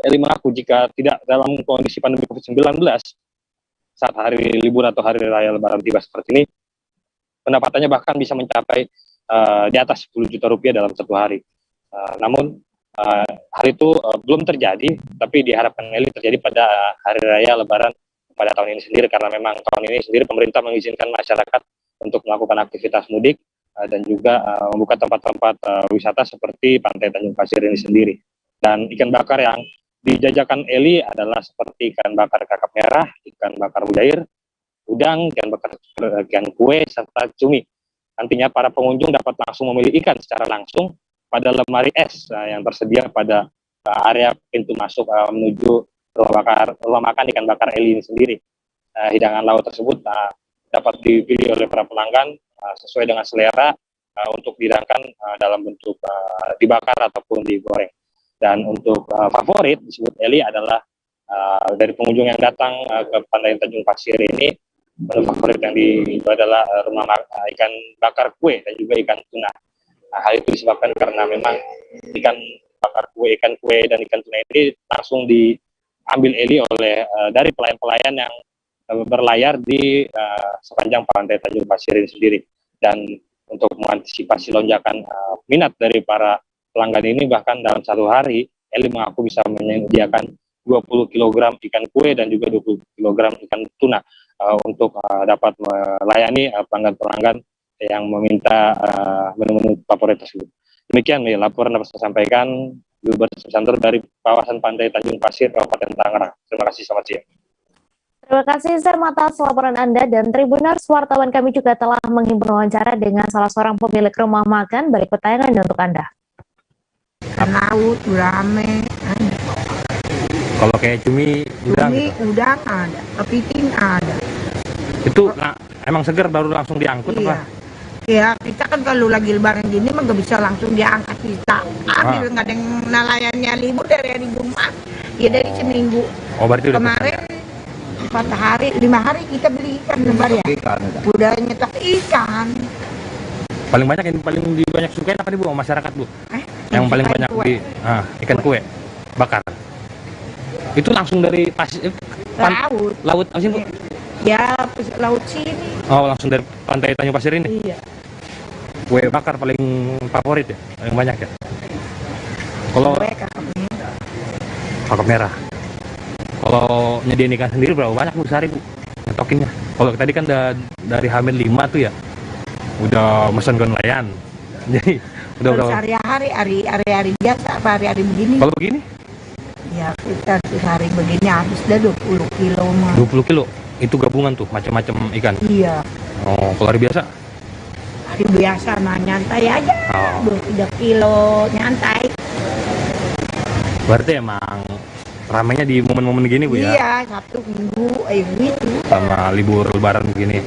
[SPEAKER 15] Eli mengaku jika tidak dalam kondisi pandemi COVID-19 saat hari libur atau hari raya Lebaran tiba seperti ini, pendapatannya bahkan bisa mencapai di atas 10 juta rupiah dalam satu hari. Namun hal itu belum terjadi, tapi diharapkan Eli terjadi pada hari raya Lebaran pada tahun ini sendiri, karena memang tahun ini sendiri pemerintah mengizinkan masyarakat untuk melakukan aktivitas mudik dan juga membuka tempat-tempat wisata seperti Pantai Tanjung Pasir ini sendiri. Dan ikan bakar yang dijajakan Eli adalah seperti ikan bakar kakap merah, ikan bakar mujair, udang, ikan bakar ikan kue, serta cumi. Nantinya para pengunjung dapat langsung memilih ikan secara langsung pada lemari es yang tersedia pada area pintu masuk menuju rumah makan ikan bakar Eli ini sendiri. Hidangan laut tersebut dapat dipilih oleh para pelanggan sesuai dengan selera untuk dihidangkan dalam bentuk dibakar ataupun digoreng. Dan untuk favorit disebut Eli adalah dari pengunjung yang datang ke Pantai Tanjung Pasir ini, menu favorit yang itu adalah ikan bakar kue dan juga ikan tuna. Hal itu disebabkan karena memang ikan bakar kue, ikan kue dan ikan tuna ini langsung diambil Eli oleh dari pelayan-pelayan yang berlayar di sepanjang Pantai Tanjung Pasir ini sendiri. Dan untuk mengantisipasi lonjakan minat dari para pelanggan ini, bahkan dalam satu hari Eli mengaku bisa menyediakan 20 kg ikan kue dan juga 20 kg ikan tuna untuk dapat melayani pelanggan-pelanggan yang meminta menu-menu favorit tersebut. Demikian laporan dapat saya sampaikan Gilbert Susanto dari kawasan Pantai Tanjung Pasir, Kabupaten Tangerang. Terima kasih, selamat siang.
[SPEAKER 1] Terima kasih Sam atas laporan Anda, dan Tribuners, wartawan kami juga telah menghimpun wawancara dengan salah seorang pemilik rumah makan. Berikut tayangan untuk Anda.
[SPEAKER 16] Laut, rame.
[SPEAKER 17] Kalau kayak cumi, udang gitu?
[SPEAKER 16] Udang ada, kepiting ada.
[SPEAKER 17] Itu emang segar baru langsung diangkut apa?
[SPEAKER 16] Ya, kita kan kalau lagi lebaran gini mah nggak bisa langsung diangkat kita. Ambil nggak ada yang nelayannya libur dari hari Jumat, ya dari seminggu.
[SPEAKER 17] Oh, berarti udah
[SPEAKER 16] kemarin 4 hari, 5 hari kita beli ikan lebar ya. Udah nyetok ikan.
[SPEAKER 17] Paling banyak yang paling banyak sukain apa nih Bu, masyarakat Bu? Yang paling banyak kue. Ikan kue bakar. Itu langsung dari laut apa sih Bu?
[SPEAKER 16] Ya, laut sini.
[SPEAKER 17] Oh, langsung dari Pantai Tanjung Pasir ini?
[SPEAKER 16] Iya.
[SPEAKER 17] Kue bakar paling favorit ya? Paling banyak ya? Kalau kakap merah. Kalau nyediain ikan sendiri berapa banyak Bu sehari Bu? Nyetokinnya. Kalau tadi kan dari Hamil 5 tuh ya. Udah mesen ke nelayan. Jadi udah berapa?
[SPEAKER 16] Hari-hari biasa apa hari-hari begini?
[SPEAKER 17] Kalau begini?
[SPEAKER 16] Ya, kita hari begini habis dah 20 kilo mah.
[SPEAKER 17] 20 kilo? Itu gabungan tuh, macam-macam ikan?
[SPEAKER 16] Iya.
[SPEAKER 17] Oh, kalau hari biasa?
[SPEAKER 16] Hari biasa mah nyantai aja, 2-3 kilo nyantai.
[SPEAKER 17] Berarti emang ramainya di momen-momen gini Bu ya?
[SPEAKER 16] Iya, Sabtu, Minggu, gitu.
[SPEAKER 17] Sama libur lebaran begini.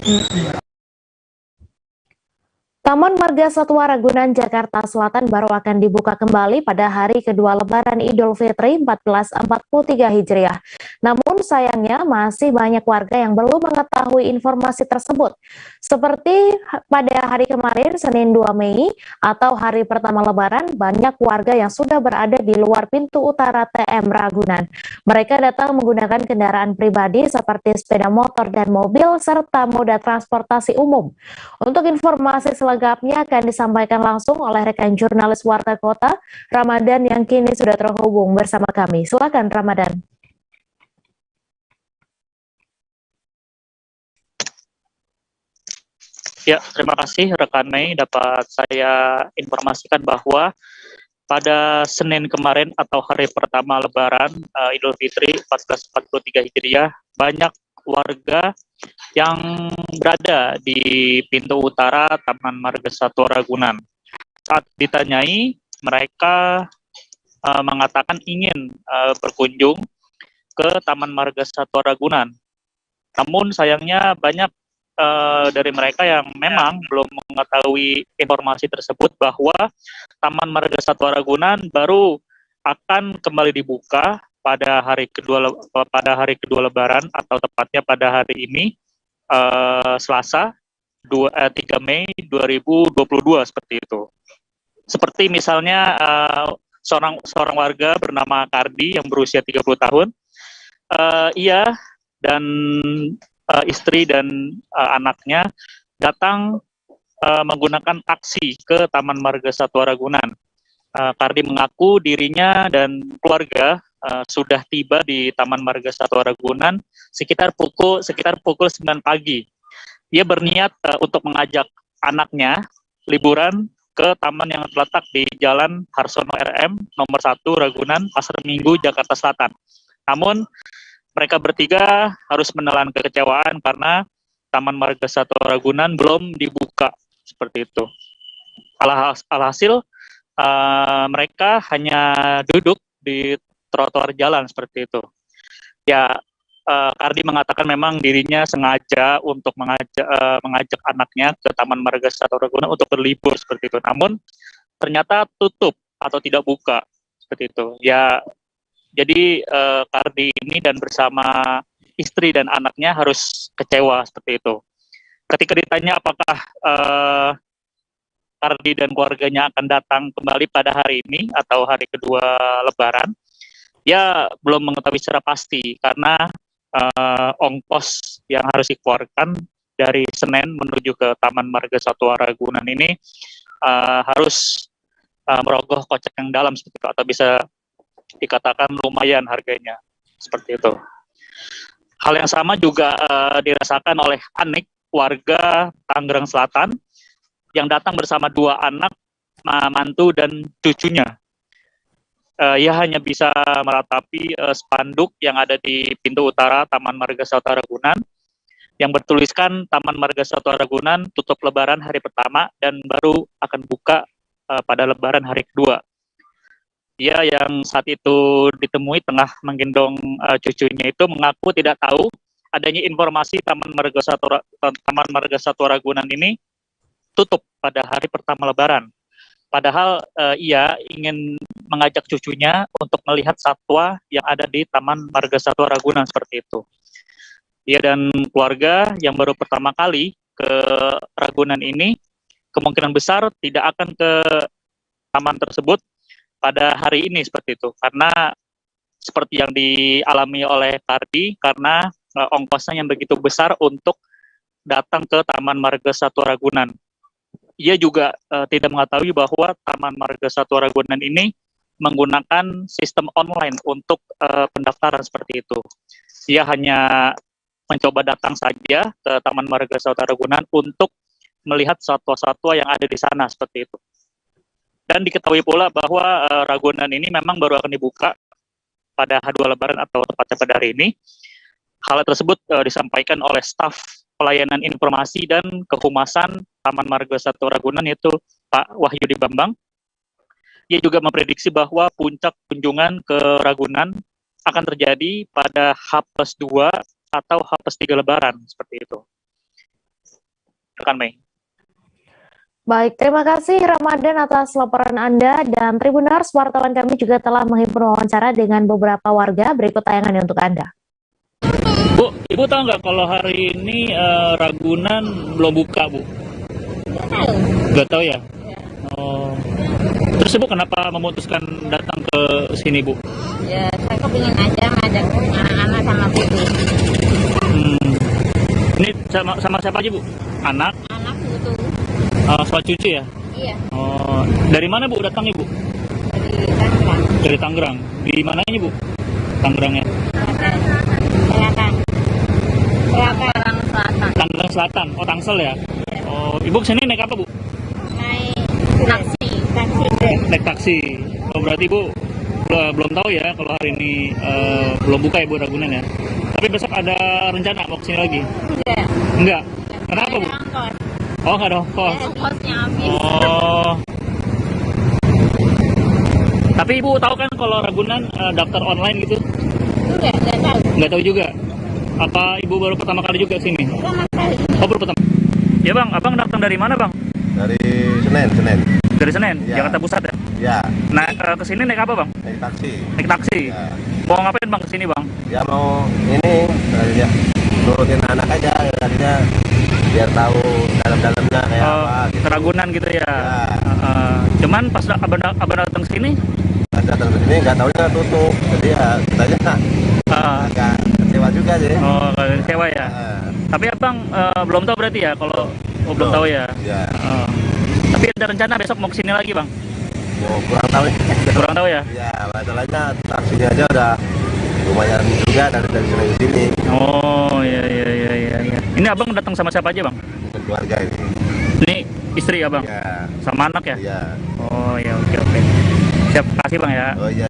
[SPEAKER 1] Taman Marga Satwa Ragunan, Jakarta Selatan baru akan dibuka kembali pada hari kedua Lebaran Idul Fitri 1443 Hijriah. Namun sayangnya masih banyak warga yang belum mengetahui informasi tersebut. Seperti pada hari kemarin, Senin 2 Mei atau hari pertama Lebaran, banyak warga yang sudah berada di luar pintu utara TM Ragunan. Mereka datang menggunakan kendaraan pribadi seperti sepeda motor dan mobil serta moda transportasi umum. Untuk informasi selengkapnya akan disampaikan langsung oleh rekan jurnalis Warta Kota, Ramadan, yang kini sudah terhubung bersama kami. Silakan Ramadan.
[SPEAKER 18] Ya, terima kasih rekan Mei. Dapat saya informasikan bahwa pada Senin kemarin atau hari pertama Lebaran Idul Fitri 1443 Hijriah, banyak warga yang berada di pintu utara Taman Marga Satwa Ragunan. Saat ditanyai, mereka mengatakan ingin berkunjung ke Taman Marga Satwa Ragunan. Namun sayangnya banyak dari mereka yang memang belum mengetahui informasi tersebut bahwa Taman Marga Satwa Ragunan baru akan kembali dibuka pada hari kedua Lebaran, atau tepatnya pada hari ini Selasa 3 Mei 2022 seperti itu. Seperti misalnya seorang warga bernama Kardi yang berusia 30 tahun. Ia dan istri dan anaknya datang menggunakan taksi ke Taman Marga Satwa Ragunan. Kardi mengaku dirinya dan keluarga sudah tiba di Taman Marga Satwa Ragunan sekitar pukul 9 pagi. Dia berniat untuk mengajak anaknya liburan ke taman yang terletak di Jalan Harsono RM nomor 1 Ragunan, Pasar Minggu, Jakarta Selatan. Namun mereka bertiga harus menelan kekecewaan karena Taman Marga Satwa Ragunan belum dibuka seperti itu. Alhasil mereka hanya duduk di trotoar jalan seperti itu. Ya, Kardi mengatakan memang dirinya sengaja untuk mengajak anaknya ke Taman Marga Satwa Ragunan untuk berlibur seperti itu. Namun ternyata tutup atau tidak buka seperti itu. Ya, jadi Kardi ini dan bersama istri dan anaknya harus kecewa seperti itu. Ketika ditanya apakah Kardi dan keluarganya akan datang kembali pada hari ini atau hari kedua Lebaran, dia belum mengetahui secara pasti karena ongkos yang harus dikeluarkan dari Senen menuju ke Taman Marga Satwa Ragunan ini harus merogoh kocek yang dalam seperti itu, atau bisa dikatakan lumayan harganya seperti itu. Hal yang sama juga dirasakan oleh Anik, warga Tangerang Selatan, yang datang bersama 2 anak, mantu dan cucunya. Ia hanya bisa meratapi spanduk yang ada di pintu utara Taman Marga Satwa Ragunan yang bertuliskan Taman Marga Satwa Ragunan tutup Lebaran hari pertama dan baru akan buka pada Lebaran hari kedua. Ia yang saat itu ditemui tengah menggendong cucunya itu mengaku tidak tahu adanya informasi Taman Marga Satwa Ragunan ini tutup pada hari pertama Lebaran. Padahal ia ingin mengajak cucunya untuk melihat satwa yang ada di Taman Marga Satwa Ragunan seperti itu. Ia dan keluarga yang baru pertama kali ke Ragunan ini kemungkinan besar tidak akan ke taman tersebut pada hari ini seperti itu, karena seperti yang dialami oleh Kardi, karena ongkosnya yang begitu besar untuk datang ke Taman Marga Satwa Ragunan. Ia juga tidak mengetahui bahwa Taman Marga Satwa Ragunan ini menggunakan sistem online untuk pendaftaran seperti itu. Ia hanya mencoba datang saja ke Taman Marga Satwa Ragunan untuk melihat satwa-satwa yang ada di sana seperti itu. Dan diketahui pula bahwa Ragunan ini memang baru akan dibuka pada H2 Lebaran atau tepatnya pada hari ini. Hal tersebut disampaikan oleh staf pelayanan informasi dan kehumasan Taman Marga Satwa Ragunan, yaitu Pak Wahyudi Bambang. Ia juga memprediksi bahwa puncak kunjungan ke Ragunan akan terjadi pada H+2 atau H+3 Lebaran seperti itu. Rekan Mei.
[SPEAKER 1] Baik, terima kasih Ramadan atas laporan Anda, dan Tribuners, wartawan kami juga telah menghimpun wawancara dengan beberapa warga. Berikut tayangannya untuk Anda.
[SPEAKER 18] Bu, Ibu tahu nggak kalau hari ini Ragunan belum buka, Bu? Nggak tahu ya? Oh. Terus Ibu kenapa memutuskan datang ke sini, Bu?
[SPEAKER 19] Ya, saya kepingin aja ngajak anak-anak sama Bibi.
[SPEAKER 18] Ini sama siapa aja, Bu? Anak?
[SPEAKER 19] Anak itu.
[SPEAKER 18] Sama cucu ya?
[SPEAKER 19] Iya.
[SPEAKER 18] Oh, dari mana Bu datangnya, Bu?
[SPEAKER 19] Dari Tangerang.
[SPEAKER 18] Dari Tangerang. Di mananya, Bu? Tangerangnya?
[SPEAKER 19] Selatan.
[SPEAKER 18] Tangerang Selatan. Oh, Tangsel ya? Oh, Ibu kesini naik apa, Bu?
[SPEAKER 19] Naik taksi.
[SPEAKER 18] Naik taksi. Oh, berarti Ibu belum tahu ya kalau hari ini belum buka ya, Bu, Ragunan ya? Tapi besok ada rencana mau kesini lagi? Enggak. Kenapa, Bu? Oh, nggak ada ongkos.
[SPEAKER 19] Ongkosnya habis.
[SPEAKER 18] Oh. Tapi Ibu tahu kan kalau Ragunan daftar online gitu?
[SPEAKER 19] Enggak tahu.
[SPEAKER 18] Nggak tahu juga. Apa Ibu baru pertama kali juga sini?
[SPEAKER 19] Pertama kali.
[SPEAKER 18] Oh, baru pertama. Ya Bang, Abang datang dari mana Bang?
[SPEAKER 20] Dari Senen.
[SPEAKER 18] Dari Senen,
[SPEAKER 20] Ya.
[SPEAKER 18] Jakarta Pusat ya?
[SPEAKER 20] Ya.
[SPEAKER 18] Nah, ke sini naik apa Bang?
[SPEAKER 20] Naik taksi.
[SPEAKER 18] Naik taksi.
[SPEAKER 20] Ya.
[SPEAKER 18] Mau ngapain Bang ke sini Bang?
[SPEAKER 20] Ya mau ini ya, nurutin anak aja tadinya biar tahu dalam-dalamnya kayak apa gitu.
[SPEAKER 18] Ke Ragunan gitu ya. Cuman pas abang datang sini
[SPEAKER 20] datang ke sini nggak tahunya tutup, jadi ya katanya agak kecewa juga sih.
[SPEAKER 18] Oh, kecewa ya. Tapi abang belum tahu berarti ya kalau belum tahu ya.
[SPEAKER 20] Iya.
[SPEAKER 18] Tapi ada rencana besok mau kesini lagi bang?
[SPEAKER 20] Kurang tahu.
[SPEAKER 18] Kurang tahu ya.
[SPEAKER 20] Iya, masalahnya taksinya aja udah lumayan juga dari sini ke sini.
[SPEAKER 18] Oh iya. Ini abang datang sama siapa aja bang?
[SPEAKER 20] Keluarga ini.
[SPEAKER 18] Ini istri abang?
[SPEAKER 20] Ya.
[SPEAKER 18] Sama anak ya?
[SPEAKER 20] Iya.
[SPEAKER 18] Oh ya, oke. Siap, kasih bang ya.
[SPEAKER 20] Oh iya.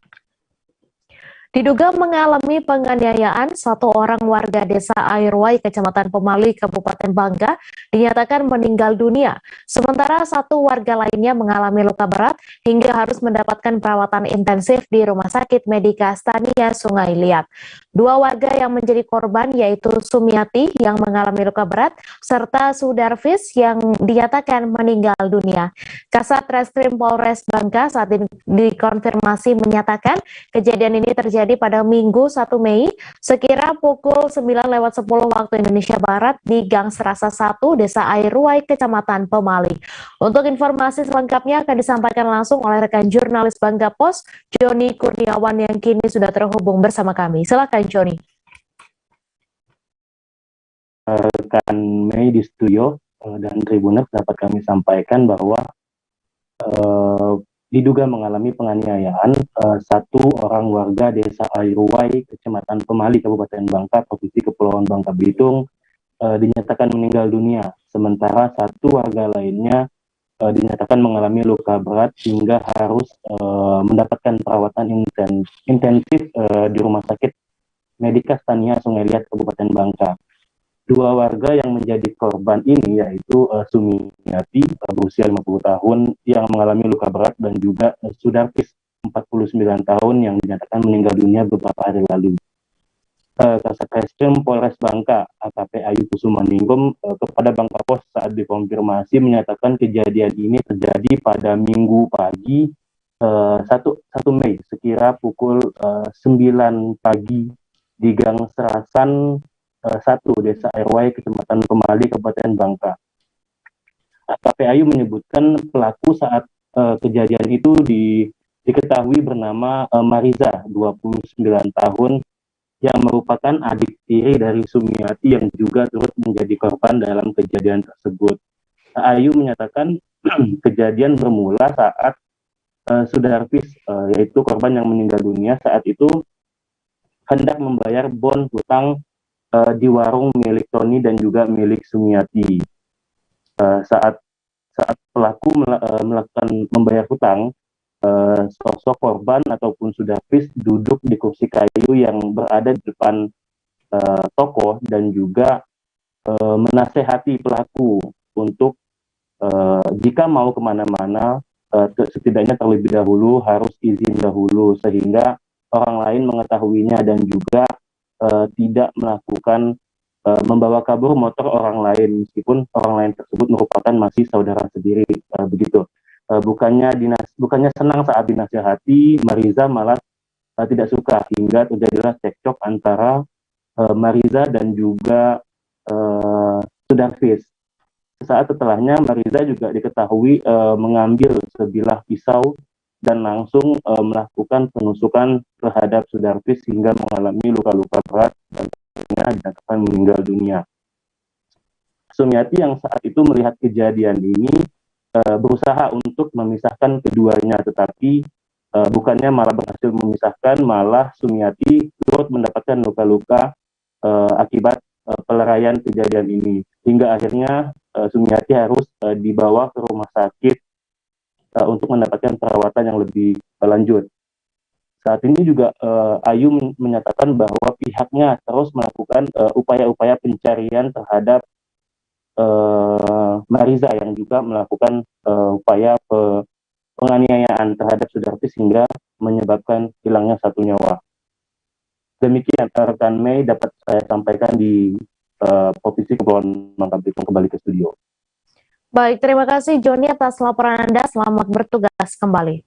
[SPEAKER 1] Diduga mengalami penganiayaan, satu orang warga desa Airway, Kecamatan Pemali, Kabupaten Bangka, dinyatakan meninggal dunia. Sementara satu warga lainnya mengalami luka berat hingga harus mendapatkan perawatan intensif di Rumah Sakit Medika Stania Sungai Liat. Dua warga yang menjadi korban yaitu Sumiati yang mengalami luka berat, serta Sudarvis yang dinyatakan meninggal dunia. Kasat Reskrim Polres Bangka saat ini dikonfirmasi menyatakan kejadian ini terjadi pada Minggu 1 Mei sekira pukul 9:10 waktu Indonesia Barat di Gang Serasa 1, Desa Airway, Kecamatan Pemali. Untuk informasi selengkapnya akan disampaikan langsung oleh rekan jurnalis Bangka Pos, Joni Kurniawan yang kini sudah terhubung bersama kami. Silakan Joni.
[SPEAKER 21] Rekan Mei di studio dan Tribuners dapat kami sampaikan bahwa diduga mengalami penganiayaan satu orang warga desa Airway, Kecamatan Pemali, Kabupaten Bangka, Provinsi Kepulauan Bangka Belitung, dinyatakan meninggal dunia. Sementara satu warga lainnya dinyatakan mengalami luka berat hingga harus mendapatkan perawatan intensif di Rumah Sakit Medika Stania Sungai Liat, Kabupaten Bangka. Dua warga yang menjadi korban ini yaitu Sumiati berusia 50 tahun yang mengalami luka berat dan juga Sudarvis 49 tahun yang dinyatakan meninggal dunia beberapa hari lalu. Kasat Reskrim Polres Bangka AKP Ayu Kusumaningrum kepada Bangka Pos saat dikonfirmasi menyatakan kejadian ini terjadi pada Minggu pagi 1 Mei sekira pukul 9 pagi di Gang Serasan 1 Desa Airway, Kecamatan Pemali, Kabupaten Bangka. AKP Ayu menyebutkan pelaku saat kejadian itu diketahui bernama Mariza, 29 tahun, yang merupakan adik tiri dari Sumiati yang juga turut menjadi korban dalam kejadian tersebut. Ayu menyatakan kejadian bermula saat Sudarvis, yaitu korban yang meninggal dunia saat itu, hendak membayar bon hutang di warung milik Tony dan juga milik Sumiati. Saat pelaku melakukan membayar hutang, sosok korban ataupun Sudarvis duduk di kursi kayu yang berada di depan toko dan juga menasehati pelaku untuk jika mau kemana-mana setidaknya terlebih dahulu harus izin dahulu sehingga orang lain mengetahuinya dan juga tidak melakukan membawa kabur motor orang lain meskipun orang lain tersebut merupakan masih saudara sendiri, begitu. Bukannya senang saat dinasihati, Mariza malah tidak suka hingga terjadilah cekcok antara Mariza dan juga Sudarvis. Saat setelahnya Mariza juga diketahui mengambil sebilah pisau dan langsung melakukan penusukan terhadap Sudarvis hingga mengalami luka-luka berat dan akhirnya dinyatakan meninggal dunia. Sumiati yang saat itu melihat kejadian ini berusaha untuk memisahkan keduanya, tetapi bukannya malah berhasil memisahkan, malah Sumiati turut mendapatkan luka-luka akibat peleraian kejadian ini. Hingga akhirnya Sumiati harus dibawa ke rumah sakit untuk mendapatkan perawatan yang lebih lanjut. Saat ini juga Ayu menyatakan bahwa pihaknya terus melakukan upaya-upaya pencarian terhadap Mariza yang juga melakukan upaya penganiayaan terhadap Sudarvis hingga menyebabkan hilangnya satu nyawa. Demikian rekan Mei dapat saya sampaikan di Provinsi Kepulauan Bangka Belitung. Kembali ke studio.
[SPEAKER 1] Baik, terima kasih Joni atas laporan Anda. Selamat bertugas kembali.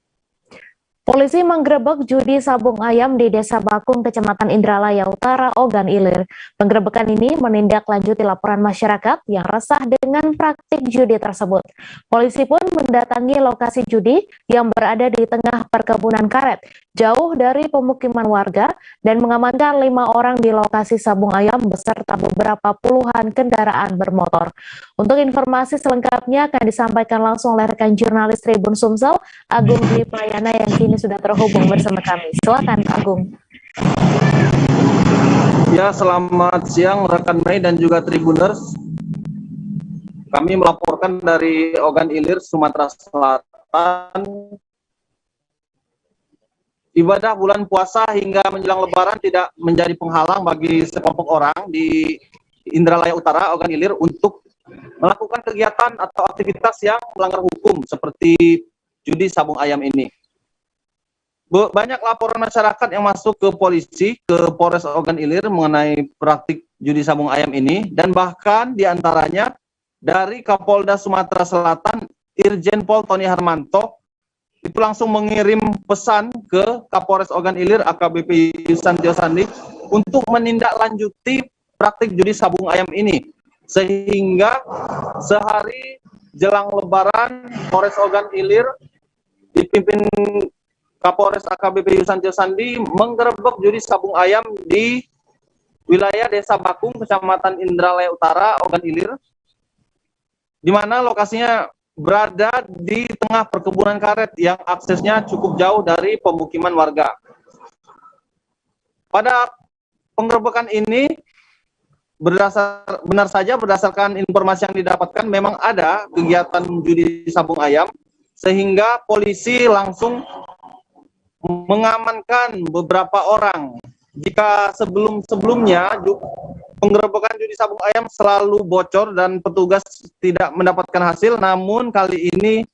[SPEAKER 1] Polisi menggerebek judi sabung ayam di Desa Bakung, Kecamatan Indralaya Utara, Ogan Ilir. Penggerebekan ini menindaklanjuti laporan masyarakat yang resah dengan praktik judi tersebut. Polisi pun mendatangi lokasi judi yang berada di tengah perkebunan karet, jauh dari pemukiman warga, dan mengamankan 5 orang di lokasi sabung ayam beserta beberapa puluhan kendaraan bermotor. Untuk informasi selengkapnya akan disampaikan langsung oleh rekan jurnalis Tribun Sumsel, Agung Dwi Payana, yang kini sudah terhubung bersama kami. Silakan, Agung.
[SPEAKER 2] Ya, selamat siang rekan Mei dan juga Tribuners. Kami melaporkan dari Ogan Ilir, Sumatera Selatan. Ibadah bulan puasa hingga menjelang Lebaran tidak menjadi penghalang bagi sekelompok orang di Indralaya Utara, Ogan Ilir, untuk melakukan kegiatan atau aktivitas yang melanggar hukum seperti judi sabung ayam ini. Banyak laporan masyarakat yang masuk ke polisi, ke Polres Ogan Ilir mengenai praktik judi sabung ayam ini, dan bahkan diantaranya dari Kapolda Sumatera Selatan, Irjen Pol Tony Harmanto, itu langsung mengirim pesan ke Kapolres Ogan Ilir, AKBP Yusantio Sandi, untuk menindaklanjuti praktik judi sabung ayam ini. Sehingga sehari jelang Lebaran, Polres Ogan Ilir dipimpin Kapolres AKBP Yusantio Sandi menggerebek judi sabung ayam di wilayah Desa Bakung, Kecamatan Indralaya Utara, Ogan Ilir, di mana lokasinya berada di tengah perkebunan karet yang aksesnya cukup jauh dari pemukiman warga. Pada penggerebekan ini, benar saja berdasarkan informasi yang didapatkan memang ada kegiatan judi sabung ayam, sehingga polisi langsung mengamankan beberapa orang. Jika sebelumnya penggerebekan judi sabung ayam selalu bocor dan petugas tidak mendapatkan hasil, namun kali ini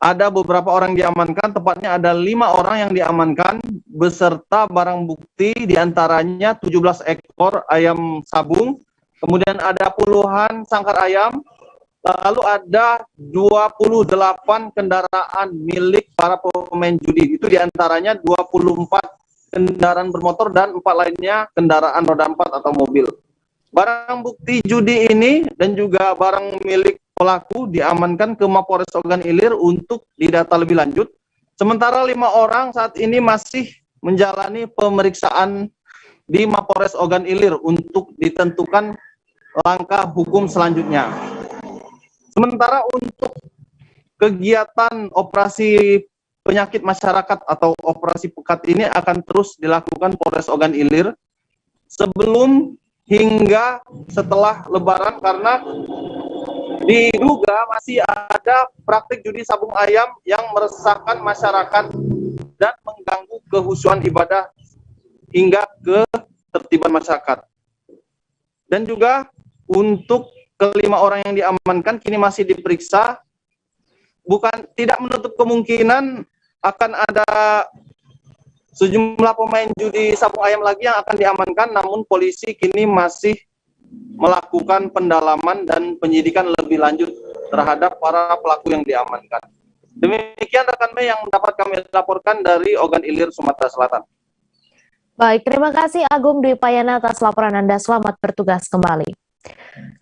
[SPEAKER 2] ada beberapa orang diamankan, tepatnya ada 5 orang yang diamankan beserta barang bukti, diantaranya 17 ekor ayam sabung, kemudian ada puluhan sangkar ayam, lalu ada 28 kendaraan milik para pemain judi. Itu diantaranya 24 kendaraan bermotor dan 4 lainnya kendaraan roda 4 atau mobil. Barang bukti judi ini dan juga barang milik pelaku diamankan ke Mapolres Ogan Ilir untuk didata lebih lanjut. Sementara 5 orang saat ini masih menjalani pemeriksaan di Mapolres Ogan Ilir untuk ditentukan langkah hukum selanjutnya. Sementara untuk kegiatan operasi penyakit masyarakat atau operasi pekat ini akan terus dilakukan Polres Ogan Ilir sebelum hingga setelah Lebaran, karena diduga masih ada praktik judi sabung ayam yang meresahkan masyarakat dan mengganggu kehusuan ibadah hingga ketertiban masyarakat. Dan juga untuk kelima orang yang diamankan kini masih diperiksa. Tidak menutup kemungkinan akan ada sejumlah pemain judi sabung ayam lagi yang akan diamankan, namun polisi kini masih melakukan pendalaman dan penyidikan lebih lanjut terhadap para pelaku yang diamankan. Demikian rekan Mei yang dapat kami laporkan dari Ogan Ilir, Sumatera Selatan.
[SPEAKER 1] Baik, terima kasih Agung Dwi Payana atas laporan Anda. Selamat bertugas kembali.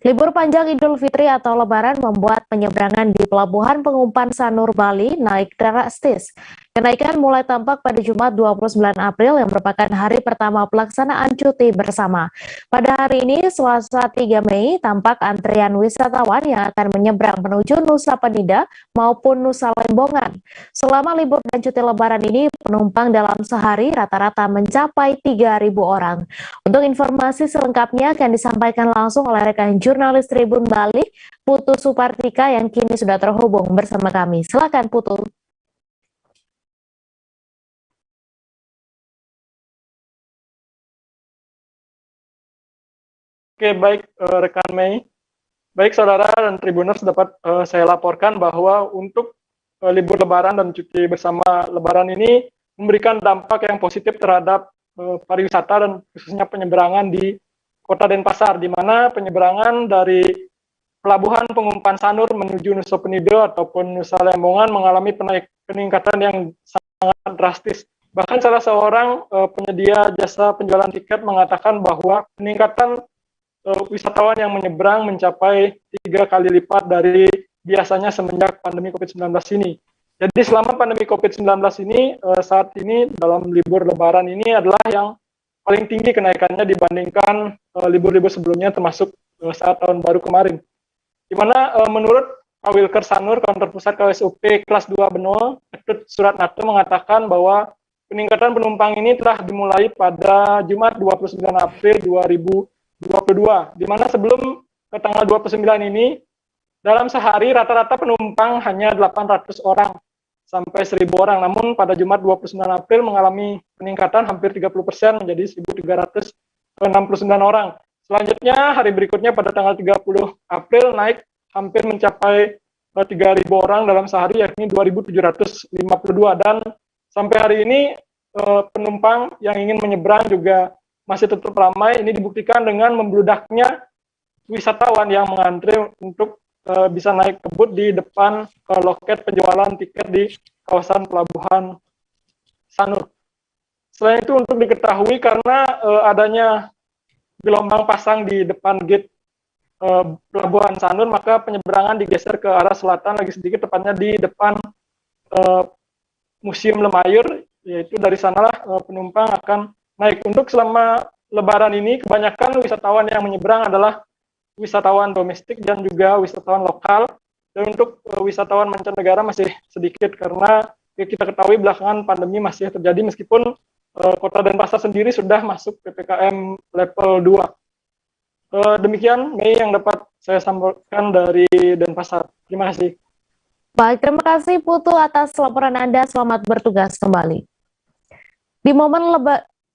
[SPEAKER 1] Libur panjang Idul Fitri atau Lebaran membuat penyeberangan di Pelabuhan Pengumpan Sanur, Bali naik drastis. Kenaikan mulai tampak pada Jumat 29 April yang merupakan hari pertama pelaksanaan cuti bersama. Pada hari ini, Selasa 3 Mei, tampak antrian wisatawan yang akan menyeberang menuju Nusa Penida maupun Nusa Lembongan. Selama libur dan cuti Lebaran ini, penumpang dalam sehari rata-rata mencapai 3.000 orang. Untuk informasi selengkapnya akan disampaikan langsung oleh rekan jurnalis Tribun Bali, Putu Supartika, yang kini sudah terhubung bersama kami. Silakan Putu.
[SPEAKER 22] Oke, baik rekan Mei. Baik saudara dan Tribuners, dapat saya laporkan bahwa untuk libur Lebaran dan cuti bersama Lebaran ini memberikan dampak yang positif terhadap pariwisata dan khususnya penyeberangan di Kota Denpasar, di mana penyeberangan dari Pelabuhan Pengumpan Sanur menuju Nusa Penida ataupun Nusa Lembongan mengalami peningkatan yang sangat sangat drastis. Bahkan salah seorang penyedia jasa penjualan tiket mengatakan bahwa peningkatan wisatawan yang menyeberang mencapai 3 kali lipat dari biasanya semenjak pandemi COVID-19 ini. Jadi selama pandemi COVID-19 ini, saat ini dalam libur lebaran ini adalah yang paling tinggi kenaikannya dibandingkan libur-libur sebelumnya, termasuk saat tahun baru kemarin. Di mana menurut Pak Wilker Sanur, Kantor Pusat KWSUP kelas 2 Benoa, Ketut Suratnatho mengatakan bahwa peningkatan penumpang ini telah dimulai pada Jumat 29 April 2022, di mana sebelum ke tanggal 29 ini, dalam sehari rata-rata penumpang hanya 800 orang sampai 1.000 orang. Namun pada Jumat 29 April mengalami peningkatan hampir 30% menjadi 1.369 orang. Selanjutnya hari berikutnya pada tanggal 30 April naik hampir mencapai 3.000 orang dalam sehari, yakni 2.752, dan sampai hari ini penumpang yang ingin menyeberang juga masih tetap ramai. Ini dibuktikan dengan membludaknya wisatawan yang mengantre untuk bisa naik kebut di depan loket penjualan tiket di kawasan Pelabuhan Sanur. Selain itu, untuk diketahui karena adanya gelombang pasang di depan gate Pelabuhan Sanur, maka penyeberangan digeser ke arah selatan lagi sedikit, tepatnya di depan Museum Lemayur, yaitu dari sanalah penumpang akan naik. Untuk selama Lebaran ini, kebanyakan wisatawan yang menyeberang adalah wisatawan domestik dan juga wisatawan lokal. Dan untuk wisatawan mancanegara masih sedikit karena kita ketahui belakangan pandemi masih terjadi, meskipun Kota Denpasar sendiri sudah masuk PPKM level 2. Demikian Mei yang dapat saya sampaikan dari Denpasar. Terima kasih.
[SPEAKER 1] Baik, terima kasih Putu atas laporan Anda. Selamat bertugas kembali.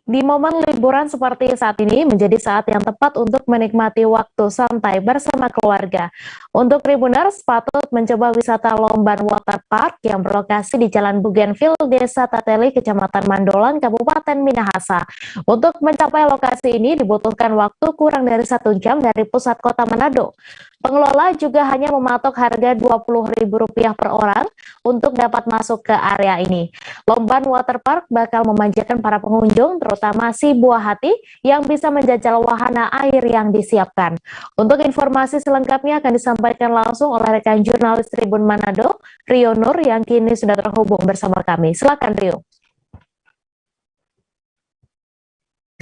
[SPEAKER 1] Di momen liburan seperti saat ini menjadi saat yang tepat untuk menikmati waktu santai bersama keluarga. Untuk Tribuners patut mencoba wisata Lomban Water Park yang berlokasi di Jalan Bougainville, Desa Tateli, Kecamatan Mandolang, Kabupaten Minahasa. Untuk mencapai lokasi ini dibutuhkan waktu kurang dari 1 jam dari pusat kota Manado. Pengelola juga hanya mematok harga Rp20.000 per orang untuk dapat masuk ke area ini. Lomban Water Park bakal memanjakan para pengunjung, terutama si buah hati yang bisa menjajal wahana air yang disiapkan. Untuk informasi selengkapnya akan disampaikan langsung oleh rekan jurnalis Tribun Manado, Rio Nur, yang kini sudah terhubung bersama kami. Silakan Rio.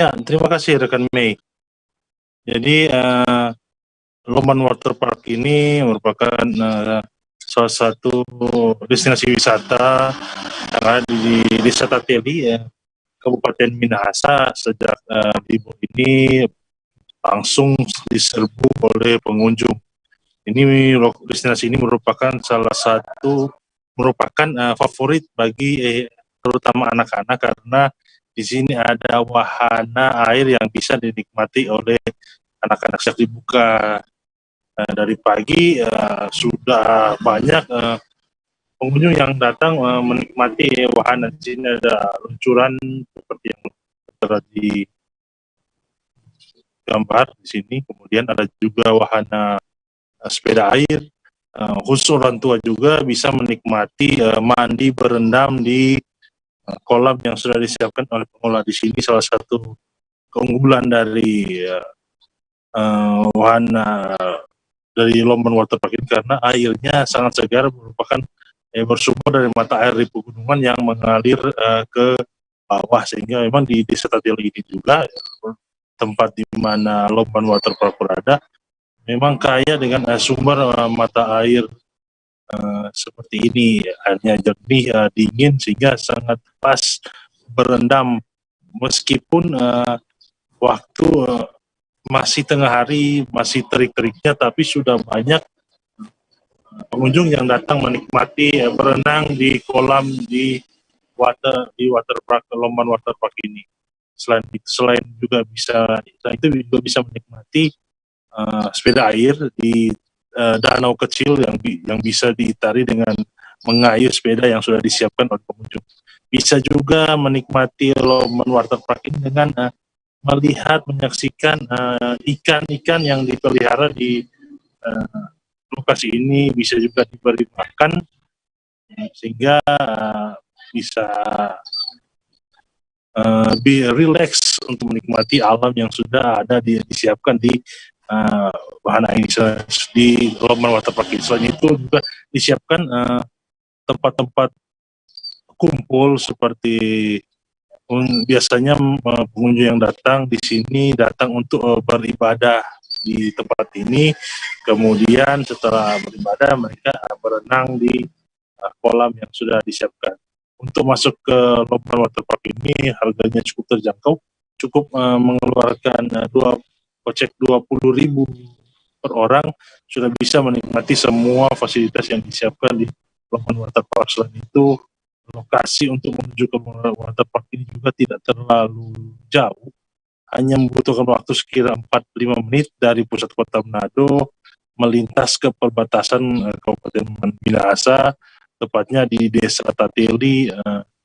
[SPEAKER 3] Ya, terima kasih rekan Mei. Jadi Lomban Water Park ini merupakan salah satu destinasi wisata yang ada di Desa Tateli, Kabupaten Minahasa. Sejak libur ini langsung diserbu oleh pengunjung. Destinasi ini merupakan favorit bagi terutama anak-anak, karena di sini ada wahana air yang bisa dinikmati oleh anak-anak. Sejak dibuka dari pagi sudah banyak pengunjung yang datang menikmati wahana. Di sini ada luncuran seperti yang terlihat di gambar di sini. Kemudian ada juga wahana sepeda air. Khusus orang tua juga bisa menikmati mandi berendam di kolam yang sudah disiapkan oleh pengelola di sini. Salah satu keunggulan dari wahana dari Lomban Water Park ini karena airnya sangat segar, merupakan bersumber dari mata air di pegunungan yang mengalir ke bawah, sehingga memang di Desa Tateli ini juga tempat di mana Lomban Water Park berada memang kaya dengan sumber mata air seperti ini. Airnya jernih, dingin, sehingga sangat pas berendam meskipun waktu masih tengah hari, masih terik-teriknya, tapi sudah banyak pengunjung yang datang menikmati berenang di kolam di water park, Lomban Water Park ini. Selain itu juga bisa menikmati sepeda air di danau kecil yang bisa diitari dengan mengayuh sepeda yang sudah disiapkan oleh pengunjung. Bisa juga menikmati Lomban Water Park ini dengan menyaksikan ikan-ikan yang dipelihara di lokasi ini, bisa juga diberi makan, sehingga bisa lebih relax untuk menikmati alam yang sudah ada disiapkan di wahana ini. Di Lombang Waterpark ini. Selain itu juga disiapkan tempat-tempat kumpul seperti biasanya pengunjung yang datang di sini datang untuk beribadah di tempat ini, kemudian setelah beribadah mereka berenang di kolam yang sudah disiapkan. Untuk masuk ke Lombang Waterpark ini harganya cukup terjangkau, cukup mengeluarkan kocek 20.000 per orang sudah bisa menikmati semua fasilitas yang disiapkan di Lombang Waterpark. Selain itu lokasi untuk menuju ke waterpark ini juga tidak terlalu jauh, hanya membutuhkan waktu sekira 45 menit dari pusat kota Manado melintas ke perbatasan Kabupaten Minahasa, tepatnya di Desa Tateli,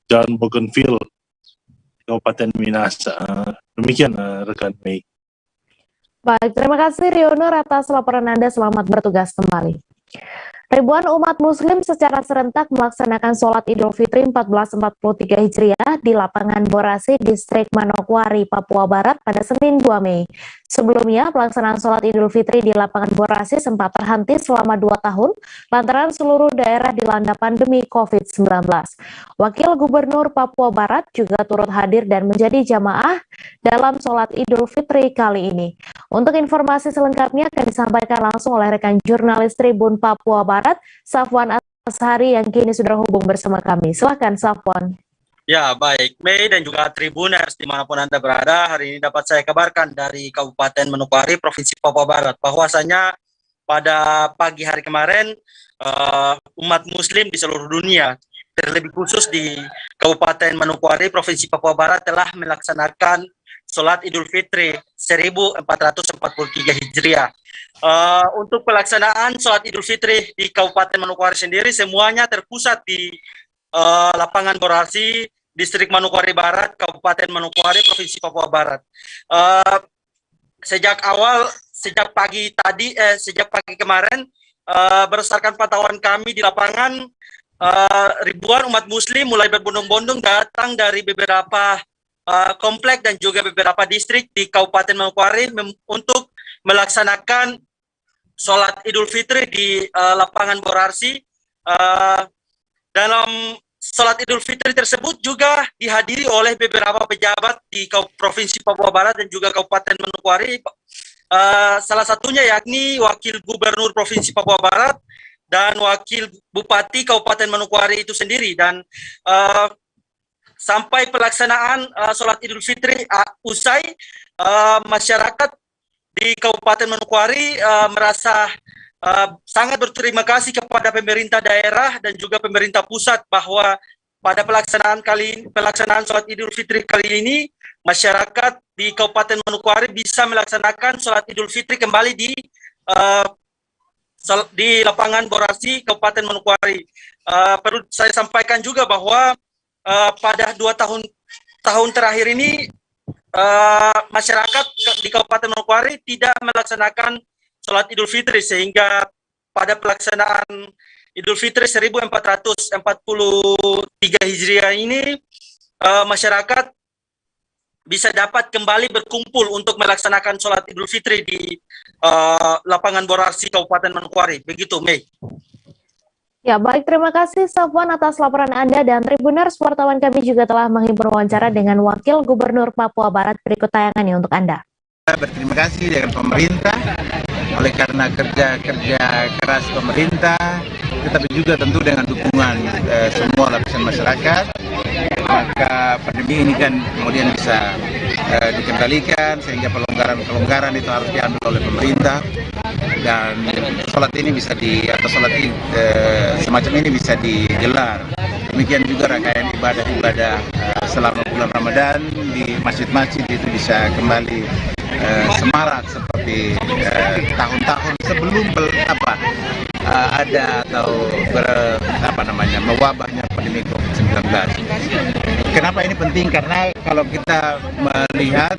[SPEAKER 3] Jalan Bougainville, Kabupaten Minahasa. Demikian rekan Mei.
[SPEAKER 1] Baik, terima kasih Riono atas laporan Anda. Selamat bertugas kembali. Ribuan umat muslim secara serentak melaksanakan sholat Idul Fitri 1443 Hijriah di lapangan Borasi, Distrik Manokwari, Papua Barat pada Senin 2 Mei. Sebelumnya, pelaksanaan sholat Idul Fitri di lapangan Borasi sempat terhenti selama 2 tahun lantaran seluruh daerah dilanda pandemi COVID-19. Wakil Gubernur Papua Barat juga turut hadir dan menjadi jamaah dalam sholat Idul Fitri kali ini. Untuk informasi selengkapnya akan disampaikan langsung oleh rekan jurnalis Tribun Papua Barat, Safwan Ashari yang kini sudah hubung bersama kami. Silakan Safwan.
[SPEAKER 4] Ya, baik. Mei dan juga Tribuners dimanapun Anda berada, hari ini dapat saya kabarkan dari Kabupaten Manokwari, Provinsi Papua Barat, bahwasanya pada pagi hari kemarin umat muslim di seluruh dunia, terlebih khusus di Kabupaten Manokwari, Provinsi Papua Barat telah melaksanakan sholat Idul Fitri 1443 Hijriah. Untuk pelaksanaan sholat Idul Fitri di Kabupaten Manokwari sendiri semuanya terpusat di lapangan Borasi, Distrik Manokwari Barat, Kabupaten Manokwari, Provinsi Papua Barat. Sejak pagi kemarin, berdasarkan pantauan kami di lapangan, ribuan umat muslim mulai berbondong-bondong datang dari beberapa komplek dan juga beberapa distrik di Kabupaten Manokwari untuk melaksanakan sholat Idul Fitri di lapangan Borasi. Dalam sholat Idul Fitri tersebut juga dihadiri oleh beberapa pejabat di Provinsi Papua Barat dan juga Kabupaten Manokwari. Salah satunya yakni Wakil Gubernur Provinsi Papua Barat dan Wakil Bupati Kabupaten Manokwari itu sendiri. Dan sampai pelaksanaan sholat Idul Fitri usai, masyarakat di Kabupaten Manokwari merasa sangat berterima kasih kepada pemerintah daerah dan juga pemerintah pusat bahwa pada pelaksanaan sholat Idul Fitri kali ini masyarakat di Kabupaten Manokwari bisa melaksanakan sholat Idul Fitri kembali di lapangan Borasi, Kabupaten Manokwari. Perlu saya sampaikan juga bahwa pada 2 tahun terakhir ini masyarakat di Kabupaten Manokwari tidak melaksanakan sholat Idul Fitri, sehingga pada pelaksanaan Idul Fitri 1443 Hijriah ini masyarakat bisa dapat kembali berkumpul untuk melaksanakan sholat Idul Fitri di lapangan Borasi, Kabupaten Manokwari. Begitu, Mei.
[SPEAKER 1] Ya, baik, terima kasih Safwan atas laporan Anda, dan Tribuners, wartawan kami juga telah menghimpun wawancara dengan Wakil Gubernur Papua Barat. Berikut tayangannya untuk Anda.
[SPEAKER 5] Berterima kasih dengan pemerintah, oleh karena kerja keras pemerintah, tetapi juga tentu dengan dukungan semua lapisan masyarakat, maka pandemi ini kan kemudian bisa dikendalikan, sehingga pelonggaran itu harus diambil oleh pemerintah, dan sholat ini bisa sholat semacam ini bisa digelar. Demikian juga rangkaian ibadah selama bulan Ramadan di masjid-masjid itu bisa kembali semarak seperti tahun-tahun sebelum ada atau mewabahnya pandemi COVID-19. Kenapa ini penting? Karena kalau kita melihat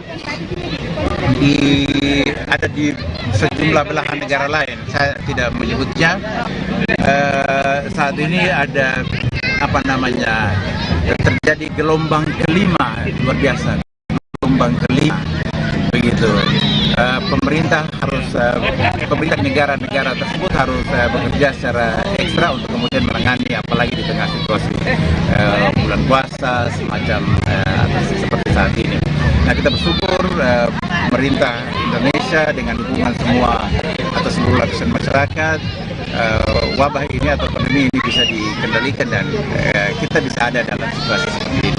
[SPEAKER 5] ada di sejumlah belahan negara lain, saya tidak menyebutnya, saat ini ada terjadi gelombang kelima, luar biasa, gelombang kelima begitu. Pemerintah negara-negara tersebut harus bekerja secara ekstra untuk kemudian menangani, apalagi di tengah situasi bulan puasa semacam seperti saat ini. Nah, kita bersyukur pemerintah Indonesia dengan dukungan semua atau seluruh lapisan masyarakat, wabah ini atau pandemi ini bisa dikendalikan dan kita bisa ada dalam situasi seperti ini.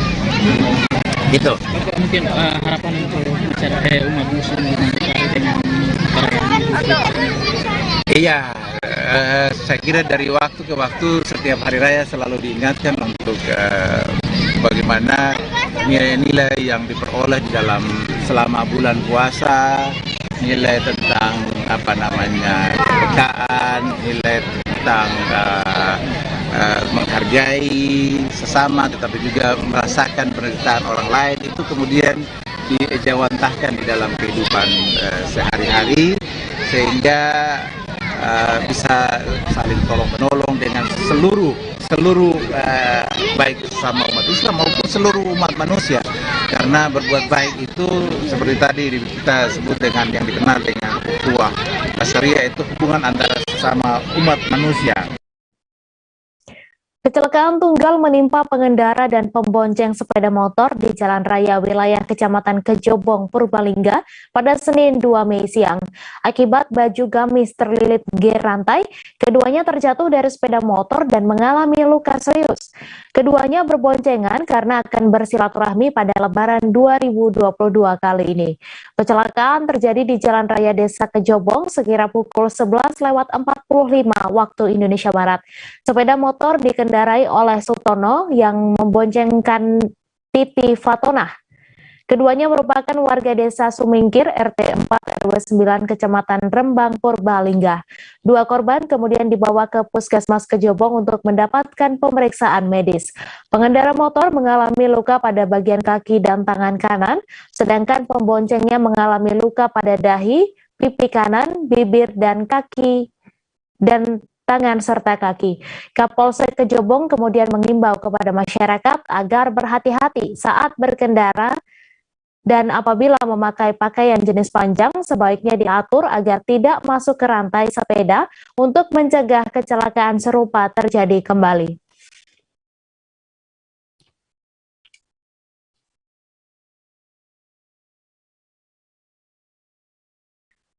[SPEAKER 5] Gitu.
[SPEAKER 18] Mungkin harapan untuk masyarakat umat muslim dengan
[SPEAKER 5] Iya, saya kira dari waktu ke waktu setiap hari raya selalu diingatkan untuk bagaimana nilai-nilai yang diperoleh di dalam selama bulan puasa, nilai tentang kepekaan, nilai tentang menghargai sesama, tetapi juga merasakan penderitaan orang lain, itu kemudian dijawantahkan di dalam kehidupan sehari-hari, sehingga bisa saling tolong-menolong dengan seluruh baik sesama umat Islam maupun seluruh umat manusia. Karena berbuat baik itu seperti tadi kita sebut dengan yang dikenal dengan ukhuwah asyariah, itu hubungan antara sesama umat manusia.
[SPEAKER 1] Kecelakaan tunggal menimpa pengendara dan pembonceng sepeda motor di Jalan Raya wilayah Kecamatan Kejobong, Purbalingga pada Senin 2 Mei siang. Akibat baju gamis terlilit gear rantai, keduanya terjatuh dari sepeda motor dan mengalami luka serius. Keduanya berboncengan karena akan bersilaturahmi pada Lebaran 2022 kali ini. Kecelakaan terjadi di Jalan Raya Desa Kejobong sekira pukul 11:45 waktu Indonesia Barat. Sepeda motor dikendarai oleh Sutono yang memboncengkan Titi Fatonah. Keduanya merupakan warga desa Sumingkir, RT 4 RW 9 Kecamatan Rembang, Purbalingga. Dua korban kemudian dibawa ke Puskesmas Kejobong untuk mendapatkan pemeriksaan medis. Pengendara motor mengalami luka pada bagian kaki dan tangan kanan, sedangkan pemboncengnya mengalami luka pada dahi, pipi kanan, bibir, dan kaki dan tangan serta kaki. Kapolsek Kejobong kemudian mengimbau kepada masyarakat agar berhati-hati saat berkendara dan apabila memakai pakaian jenis panjang sebaiknya diatur agar tidak masuk ke rantai sepeda untuk mencegah kecelakaan serupa terjadi kembali.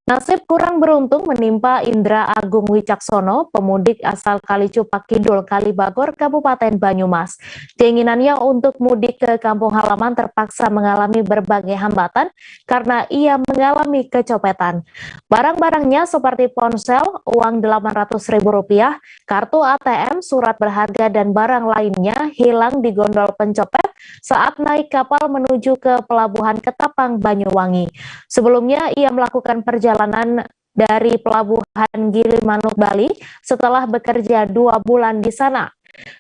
[SPEAKER 1] Nasib kurang beruntung menimpa Indra Agung Wicaksono, pemudik asal Kalicupak Kidul, Kalibagor, Kabupaten Banyumas. Keinginannya untuk mudik ke kampung halaman terpaksa mengalami berbagai hambatan karena ia mengalami kecopetan. Barang-barangnya seperti ponsel, uang Rp800.000, kartu ATM, surat berharga, dan barang lainnya hilang di gondol pencopet saat naik kapal menuju ke Pelabuhan Ketapang, Banyuwangi. Sebelumnya ia melakukan perjalanan dari Pelabuhan Gilimanuk, Bali setelah bekerja 2 bulan di sana.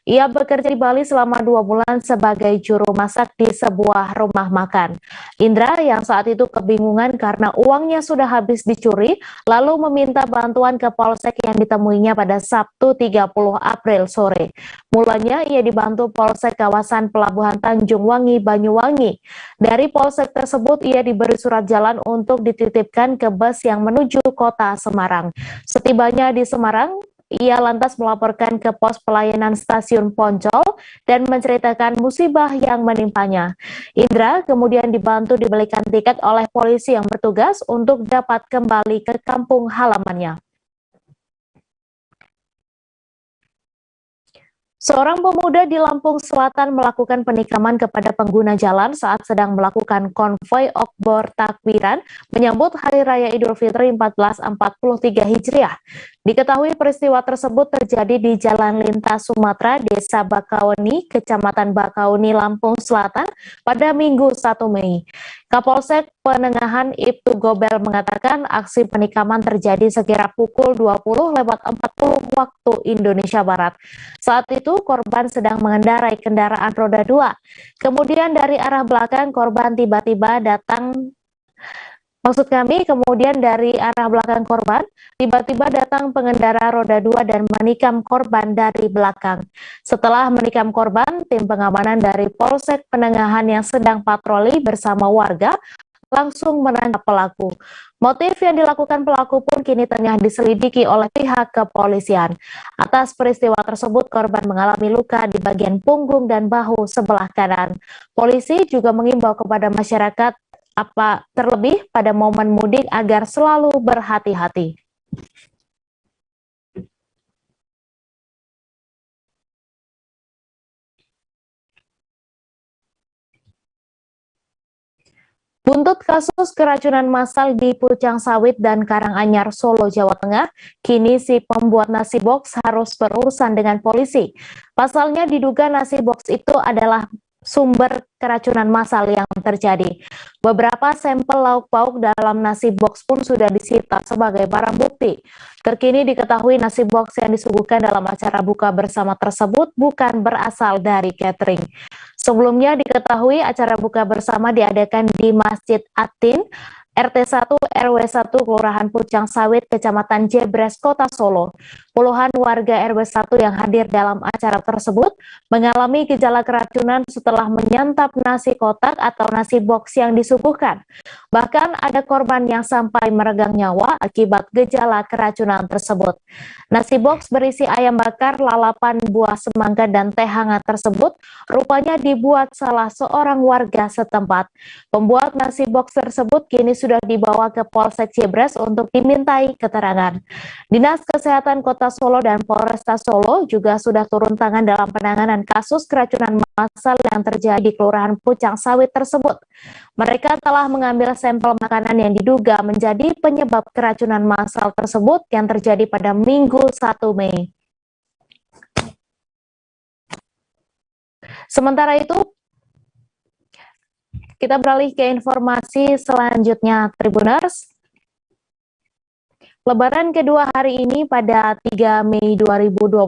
[SPEAKER 1] Ia bekerja di Bali selama 2 bulan sebagai juru masak di sebuah rumah makan. Indra yang saat itu kebingungan karena uangnya sudah habis dicuri, lalu meminta bantuan ke Polsek yang ditemuinya pada Sabtu 30 April sore. Mulanya ia dibantu Polsek kawasan Pelabuhan Tanjung Wangi, Banyuwangi. Dari Polsek tersebut ia diberi surat jalan untuk dititipkan ke bus yang menuju kota Semarang. Setibanya di Semarang, ia lantas melaporkan ke pos pelayanan stasiun Poncol dan menceritakan musibah yang menimpanya. Indra kemudian dibantu dibelikan tiket oleh polisi yang bertugas untuk dapat kembali ke kampung halamannya. Seorang pemuda di Lampung Selatan melakukan penikaman kepada pengguna jalan saat sedang melakukan konvoi Okbor Takbiran menyambut Hari Raya Idul Fitri 1443 Hijriah. Diketahui peristiwa tersebut terjadi di Jalan Lintas Sumatera, Desa Bakauni, Kecamatan Bakauni, Lampung Selatan pada Minggu 1 Mei. Kapolsek Penengahan Ibtu Gobel mengatakan aksi penikaman terjadi sekira pukul 20:40 waktu Indonesia Barat. Saat itu korban sedang mengendarai kendaraan roda 2. Kemudian dari arah belakang korban tiba-tiba datang Maksud kami, kemudian dari arah belakang korban, tiba-tiba datang pengendara roda 2 dan menikam korban dari belakang. Setelah menikam korban, tim pengamanan dari Polsek Penengahan yang sedang patroli bersama warga langsung menangkap pelaku. Motif yang dilakukan pelaku pun kini tengah diselidiki oleh pihak kepolisian. Atas peristiwa tersebut, korban mengalami luka di bagian punggung dan bahu sebelah kanan. Polisi juga mengimbau kepada masyarakat terlebih pada momen mudik agar selalu berhati-hati. Buntut kasus keracunan massal di Pucang Sawit dan Karanganyar, Solo, Jawa Tengah, kini si pembuat nasi box harus berurusan dengan polisi. Pasalnya diduga nasi box itu adalah sumber keracunan massal yang terjadi. Beberapa sampel lauk pauk dalam nasi box pun sudah disita sebagai barang bukti. Terkini diketahui nasi box yang disuguhkan dalam acara buka bersama tersebut bukan berasal dari catering. Sebelumnya diketahui acara buka bersama diadakan di Masjid Atin, RT 1 RW 1 Kelurahan Pucang Sawit, Kecamatan Jebres, Kota Solo. Puluhan warga RW 1 yang hadir dalam acara tersebut mengalami gejala keracunan setelah menyantap nasi kotak atau nasi box yang disuguhkan. Bahkan ada korban yang sampai meregang nyawa akibat gejala keracunan tersebut. Nasi box berisi ayam bakar, lalapan, buah semangka, dan teh hangat tersebut rupanya dibuat salah seorang warga setempat. Pembuat nasi box tersebut kini sudah dibawa ke Polsek Jebres untuk dimintai keterangan. Dinas Kesehatan Kota Solo dan Polresta Solo juga sudah turun tangan dalam penanganan kasus keracunan massal yang terjadi di Kelurahan Pucang Sawit tersebut. Mereka telah mengambil sampel makanan yang diduga menjadi penyebab keracunan massal tersebut yang terjadi pada Minggu 1 Mei. Sementara itu, kita beralih ke informasi selanjutnya, Tribuners. Lebaran kedua hari ini pada 3 Mei 2022,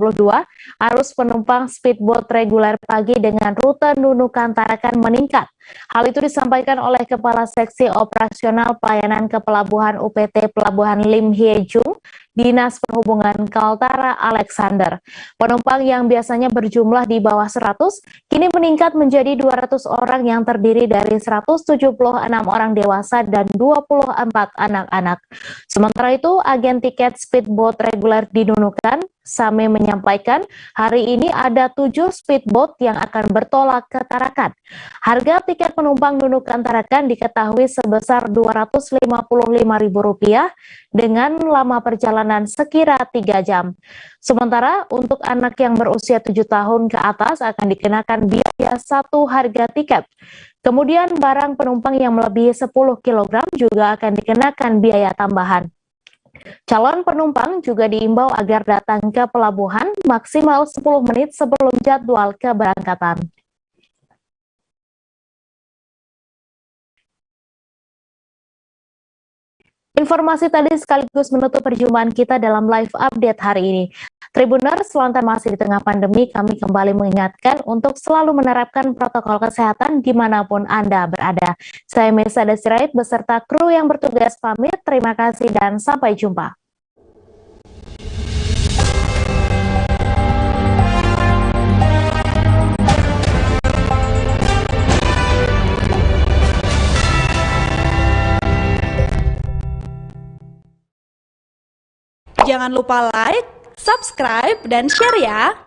[SPEAKER 1] arus penumpang speedboat reguler pagi dengan rute Nunukan Tarakan meningkat. Hal itu disampaikan oleh Kepala Seksi Operasional Pelayanan Kepelabuhan UPT Pelabuhan Lim Hye Jung, Dinas Perhubungan Kaltara Alexander. Penumpang yang biasanya berjumlah di bawah 100, kini meningkat menjadi 200 orang yang terdiri dari 176 orang dewasa dan 24 anak-anak. Sementara itu, agen tiket speedboat reguler di Nunukan, Same, menyampaikan hari ini ada 7 speedboat yang akan bertolak ke Tarakan. Harga tiket penumpang Nunukan Tarakan diketahui sebesar Rp255.000 dengan lama perjalanan sekira 3 jam. Sementara untuk anak yang berusia 7 tahun ke atas akan dikenakan biaya 1 harga tiket. Kemudian barang penumpang yang melebihi 10 kg juga akan dikenakan biaya tambahan. Calon penumpang juga diimbau agar datang ke pelabuhan maksimal 10 menit sebelum jadwal keberangkatan. Informasi tadi sekaligus menutup perjumpaan kita dalam live update hari ini. Tribuners, lantaran masih di tengah pandemi, kami kembali mengingatkan untuk selalu menerapkan protokol kesehatan dimanapun Anda berada. Saya Mesa Desirait beserta kru yang bertugas pamit. Terima kasih dan sampai jumpa.
[SPEAKER 6] Jangan lupa like, subscribe, dan share ya!